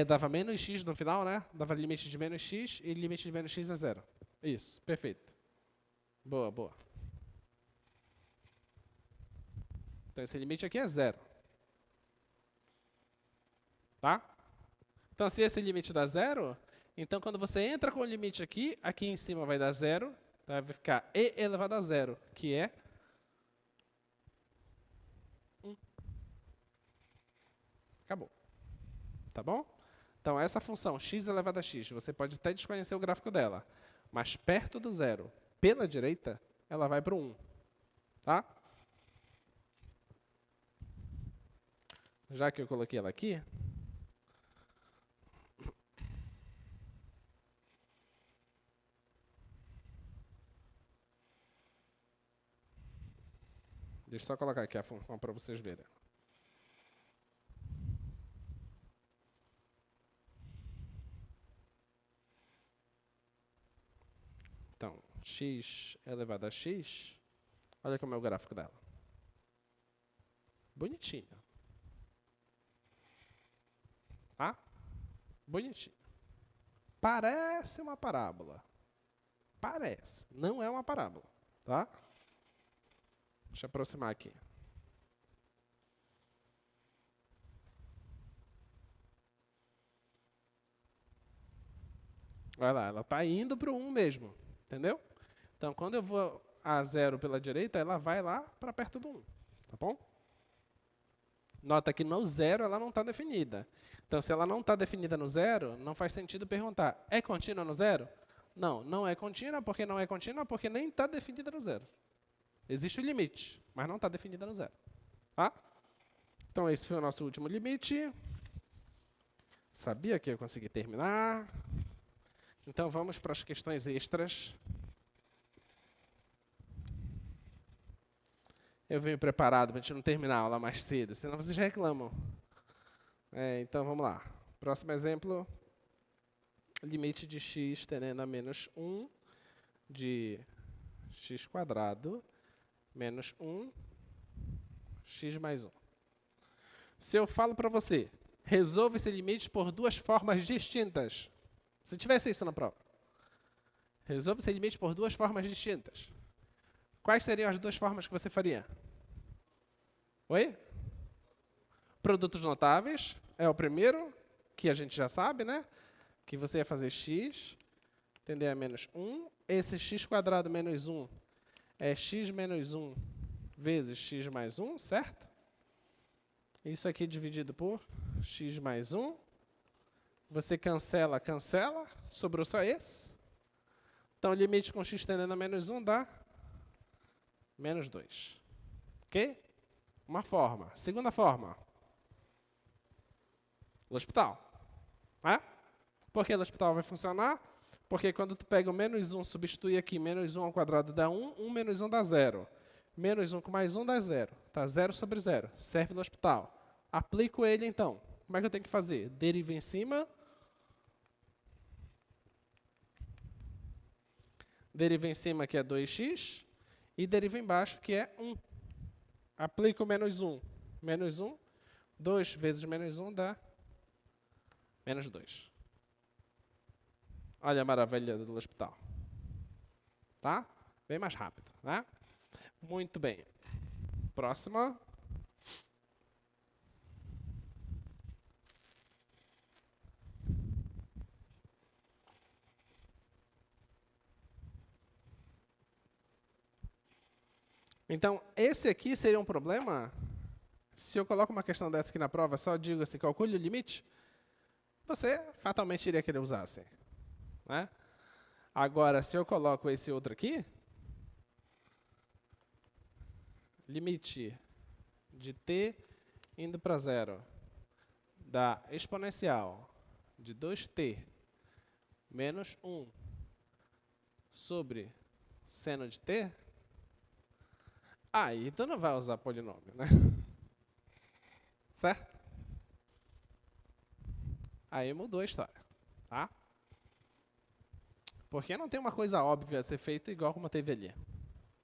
Dava menos x no final, né? Dava limite de menos x e limite de menos x é zero. Isso, perfeito. Boa, boa. Então, esse limite aqui é zero. Tá? Então, se esse limite dá zero, então quando você entra com o limite aqui, aqui em cima vai dar zero, então vai ficar e elevado a zero, que é 1. Acabou. Tá bom? Então, essa função x elevado a x, você pode até desconhecer o gráfico dela, mas perto do zero, pela direita, ela vai para o 1. Tá? Já que eu coloquei ela aqui, deixa eu só colocar aqui a função para vocês verem. Então, x elevado a x, olha como é o gráfico dela. Bonitinho. Tá? Bonitinho. Parece uma parábola. Parece. Não é uma parábola. Tá? Deixa eu aproximar aqui. Olha lá, ela está indo para o 1 mesmo. Entendeu? Então, quando eu vou a 0 pela direita, ela vai lá para perto do 1. Tá bom? Nota que no 0 ela não está definida. Então, se ela não está definida no 0, não faz sentido perguntar, é contínua no 0? Não, não é contínua porque nem está definida no 0. Existe o limite, mas não está definida no 0. Tá? Então, esse foi o nosso último limite. Sabia que eu ia conseguir terminar. Então, vamos para as questões extras. Eu venho preparado para a gente não terminar a aula mais cedo, senão vocês reclamam. Então, vamos lá. Próximo exemplo. Limite de x tendendo a menos 1 de x quadrado menos 1 x mais 1. Se eu falo para você, resolva esse limite por duas formas distintas. Se tivesse isso na prova. Resolva esse limite por duas formas distintas. Quais seriam as duas formas que você faria? Oi? Produtos notáveis é o primeiro, que a gente já sabe, né? Que você ia fazer x tender a menos 1. Esse x quadrado menos 1 é x menos 1 vezes x mais 1, certo? Isso aqui dividido por x mais 1. Você cancela, cancela. Sobrou só esse. Então, o limite com x tendendo a menos 1 dá menos 2. Ok? Uma forma. Segunda forma. L'Hospital. Por que L'Hospital vai funcionar? Porque quando tu pega o menos 1, substitui aqui, menos 1 ao quadrado dá 1, 1 menos 1 dá 0. Menos 1 com mais 1 dá 0. Tá 0 sobre 0. Serve L'Hospital. Aplico ele, então. Como é que eu tenho que fazer? Deriva em cima. Deriva em cima, que é 2x. E deriva embaixo, que é 1. Aplico menos 1. Menos 1. 2 vezes menos 1 dá menos 2. Olha a maravilha do L'Hospital. Tá? Bem mais rápido, né? Muito bem. Próxima. Então, esse aqui seria um problema se eu coloco uma questão dessa aqui na prova, só digo assim, calcule o limite, você fatalmente iria querer usar assim. Né? Agora, se eu coloco esse outro aqui, limite de t indo para zero da exponencial de 2t menos 1 sobre seno de t, aí tu não vai usar polinômio, né? Certo? Aí mudou a história, tá? Porque não tem uma coisa óbvia a ser feita igual como teve ali,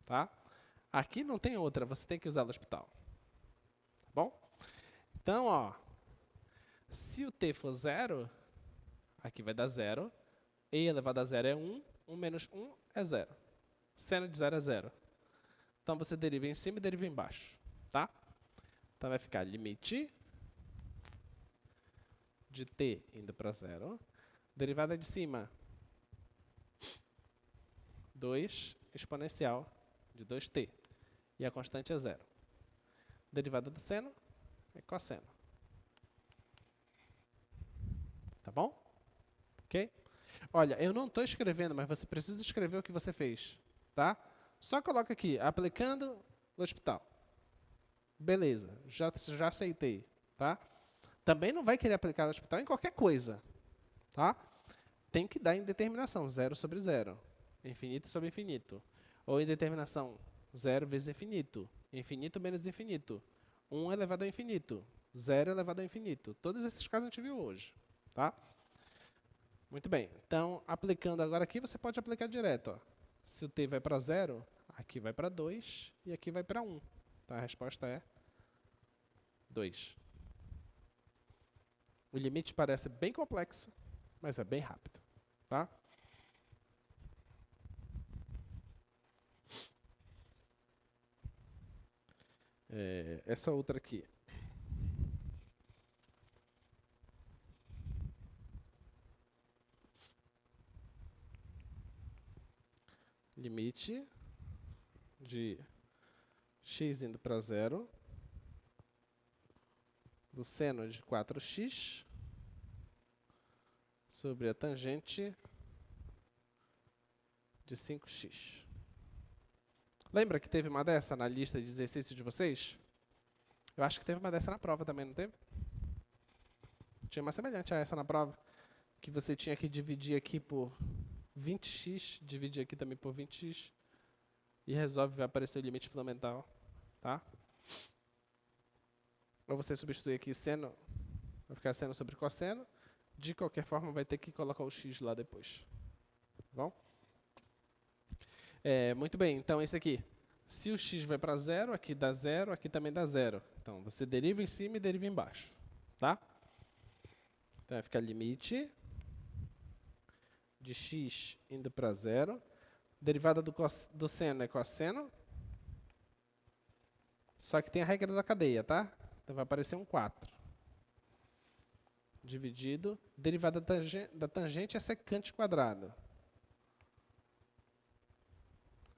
tá? Aqui não tem outra, você tem que usar o hospital. Tá bom? Então, ó, se o t for zero, aqui vai dar zero, e elevado a zero é 1, 1 menos 1 é zero. Seno de zero é zero. Então, você deriva em cima e deriva embaixo, tá? Então, vai ficar limite de t indo para zero, derivada de cima, 2 exponencial de 2t. E a constante é zero. Derivada do seno é cosseno. Tá bom? Ok? Olha, eu não estou escrevendo, mas você precisa escrever o que você fez. Tá? Só coloca aqui, aplicando no hospital. Beleza, já aceitei. Tá? Também não vai querer aplicar no hospital em qualquer coisa. Tá? Tem que dar indeterminação, 0 sobre 0. Infinito sobre infinito. Ou indeterminação, 0 vezes infinito. Infinito menos infinito. 1 elevado ao infinito. 0 elevado ao infinito. Todos esses casos a gente viu hoje. Tá? Muito bem. Então, aplicando agora aqui, você pode aplicar direto. Ó. Se o t vai para 0, aqui vai para 2 e aqui vai para 1. Então, a resposta é 2. O limite parece bem complexo, mas é bem rápido. Tá? Essa outra aqui. Limite de x indo para 0 do seno de 4x sobre a tangente de 5x. Lembra que teve uma dessa na lista de exercícios de vocês? Eu acho que teve uma dessa na prova também, não teve? Tinha uma semelhante a essa na prova, que você tinha que dividir aqui por 20x, dividir aqui também por 20x, e resolve, vai aparecer o limite fundamental. Tá? Ou você substitui aqui seno, vai ficar seno sobre cosseno, de qualquer forma vai ter que colocar o x lá depois. Tá bom? Muito bem, então esse aqui. Se o x vai para 0, aqui dá 0, aqui também dá 0. Então, você deriva em cima e deriva embaixo. Tá? Então, vai ficar limite de x indo para 0. Derivada do seno é cosseno. Só que tem a regra da cadeia, tá? Então, vai aparecer um 4. Dividido. Derivada da tangente é secante quadrado.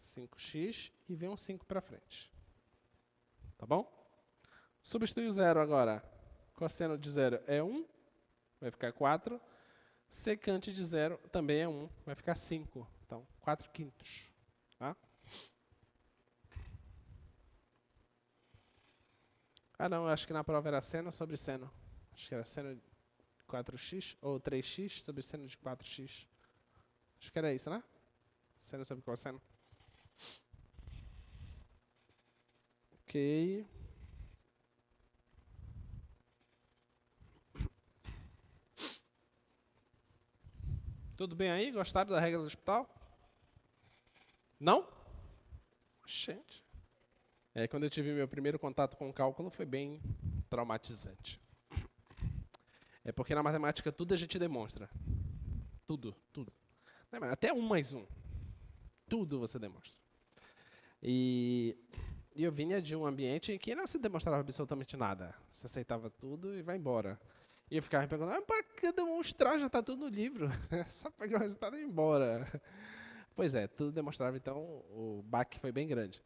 5x e vem um 5 para frente. Tá bom? Substitui o 0 agora. Cosseno de 0 é 1, vai ficar 4. Secante de 0 também é 1, vai ficar 5. Então, 4 quintos. Tá? Ah, não, eu acho que na prova era seno sobre seno. Acho que era seno de 4x, ou 3x sobre seno de 4x. Acho que era isso, né? Seno sobre cosseno. Ok. Tudo bem aí? Gostaram da regra do hospital? Não? Gente. Quando eu tive meu primeiro contato com o cálculo, foi bem traumatizante. É porque na matemática tudo a gente demonstra. Tudo, tudo. Até 1 mais 1. Tudo você demonstra. E eu vinha de um ambiente em que não se demonstrava absolutamente nada. Você aceitava tudo e vai embora. E eu ficava me perguntando, para que demonstrar? Já está tudo no livro. Só pegar o resultado e ir embora. Pois é, tudo demonstrava, então o baque foi bem grande.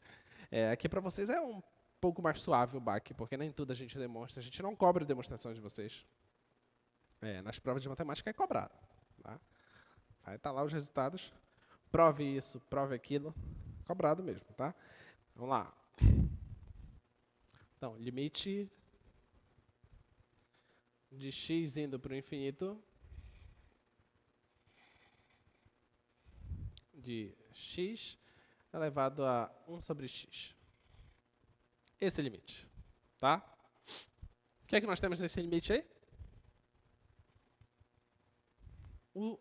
Aqui para vocês é um pouco mais suave o baque, porque nem tudo a gente demonstra. A gente não cobra demonstração de vocês. Nas provas de matemática é cobrado. Tá? Vai estar lá os resultados. Prove isso, prove aquilo. Cobrado mesmo, tá? Vamos lá. Então, limite de x indo para o infinito de x elevado a 1 sobre x. Esse é o limite, tá? O que é que nós temos nesse limite aí?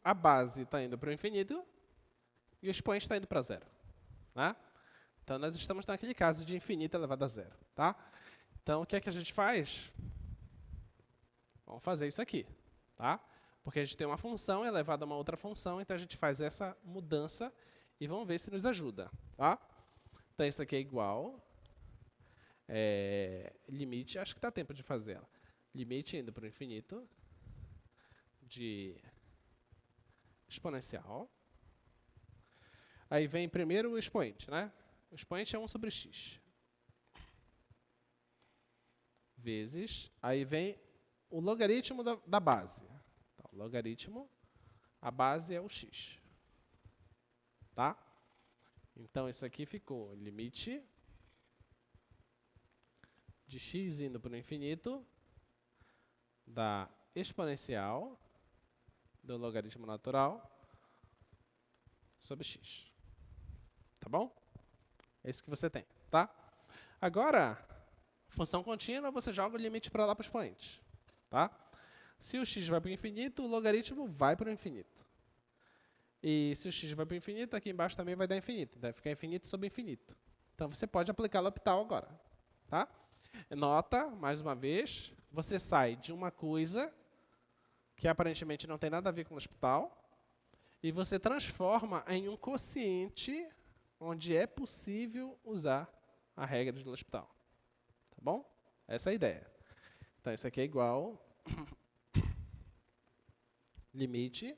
A base está indo para o infinito e o expoente está indo para zero. Né? Então, nós estamos naquele caso de infinito elevado a zero. Tá? Então, o que é que a gente faz? Vamos fazer isso aqui. Tá? Porque a gente tem uma função elevada a uma outra função, então a gente faz essa mudança e vamos ver se nos ajuda. Tá? Então, isso aqui é igual. Limite, acho que dá tempo de fazer ela. Limite indo para o infinito de exponencial. Aí vem primeiro o expoente, né? O expoente é 1 sobre x. Vezes, aí vem o logaritmo da base. Então, logaritmo, a base é o x. Tá? Então, isso aqui ficou limite de x indo para o infinito da exponencial do logaritmo natural sobre x. Tá bom? É isso que você tem, tá? Agora, função contínua, você joga o limite para lá para o expoente. Tá? Se o x vai para o infinito, o logaritmo vai para o infinito. E se o x vai para o infinito, aqui embaixo também vai dar infinito. Vai ficar infinito sobre infinito. Então, você pode aplicar L'Hopital agora. Tá? Nota, mais uma vez, você sai de uma coisa que aparentemente não tem nada a ver com L'Hopital e você transforma em um quociente onde é possível usar a regra de L'Hopital. Tá bom? Essa é a ideia. Então, isso aqui é igual limite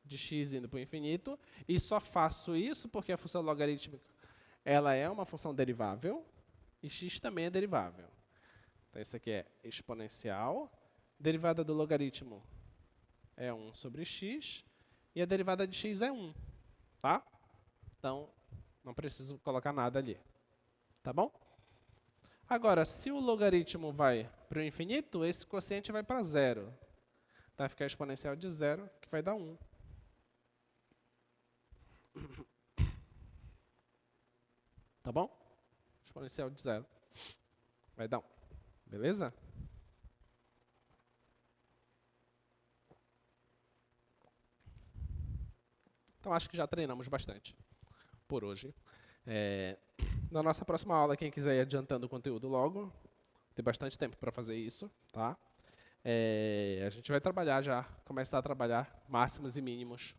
de x indo para o infinito. E só faço isso porque a função logarítmica ela é uma função derivável e x também é derivável. Então, isso aqui é exponencial. Derivada do logaritmo é 1 sobre x. E a derivada de x é 1. Tá? Então, não preciso colocar nada ali. Tá bom? Agora, se o logaritmo vai para o infinito, esse quociente vai para zero. Vai ficar exponencial de zero, que vai dar 1. Tá bom? Exponencial de zero vai dar 1. Beleza? Então, acho que já treinamos bastante por hoje. Na nossa próxima aula, quem quiser ir adiantando o conteúdo logo, tem bastante tempo para fazer isso, tá? A gente vai trabalhar já, começar a trabalhar máximos e mínimos,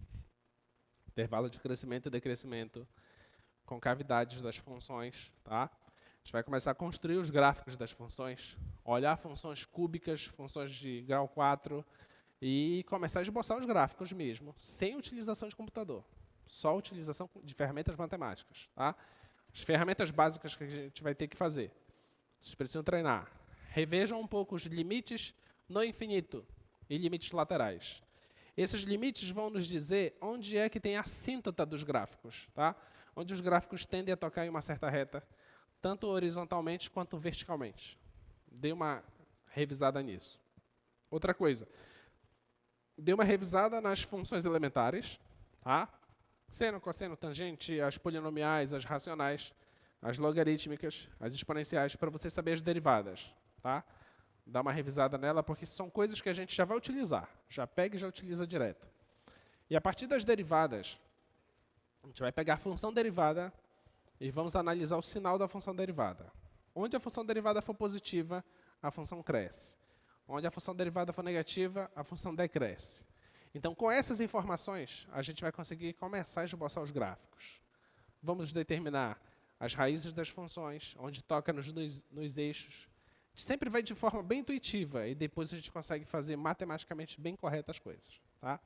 intervalo de crescimento e decrescimento, concavidades das funções, tá? A gente vai começar a construir os gráficos das funções, olhar funções cúbicas, funções de grau 4 e começar a esboçar os gráficos mesmo, sem utilização de computador, só utilização de ferramentas matemáticas, tá? As ferramentas básicas que a gente vai ter que fazer. Vocês precisam treinar. Revejam um pouco os limites no infinito e limites laterais. Esses limites vão nos dizer onde é que tem a assíntota dos gráficos, tá? Onde os gráficos tendem a tocar em uma certa reta, tanto horizontalmente quanto verticalmente. Dê uma revisada nisso. Outra coisa, dê uma revisada nas funções elementares, tá? Seno, cosseno, tangente, as polinomiais, as racionais, as logarítmicas, as exponenciais, para você saber as derivadas, tá? Dá uma revisada nela, porque são coisas que a gente já vai utilizar. Já pega e já utiliza direto. E a partir das derivadas, a gente vai pegar a função derivada e vamos analisar o sinal da função derivada. Onde a função derivada for positiva, a função cresce. Onde a função derivada for negativa, a função decresce. Então, com essas informações, a gente vai conseguir começar a esboçar os gráficos. Vamos determinar as raízes das funções, onde toca nos eixos. A gente sempre vai de forma bem intuitiva e depois a gente consegue fazer matematicamente bem corretas as coisas. Tá?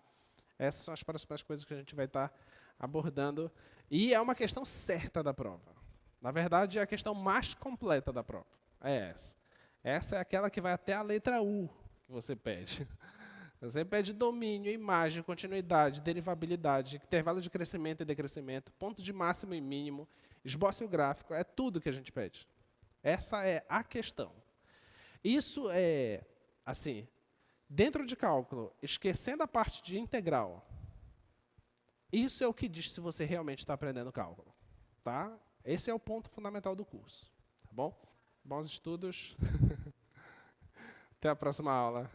Essas são as próximas coisas que a gente vai estar abordando. E é uma questão certa da prova. Na verdade, é a questão mais completa da prova. É essa. Essa é aquela que vai até a letra U que você pede. Você pede domínio, imagem, continuidade, derivabilidade, intervalo de crescimento e decrescimento, ponto de máximo e mínimo, esboço gráfico, é tudo que a gente pede. Essa é a questão. Isso é, assim, dentro de cálculo, esquecendo a parte de integral, isso é o que diz se você realmente está aprendendo cálculo. Tá? Esse é o ponto fundamental do curso. Tá bom? Bons estudos. Até a próxima aula.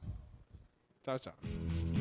Tchau, tchau.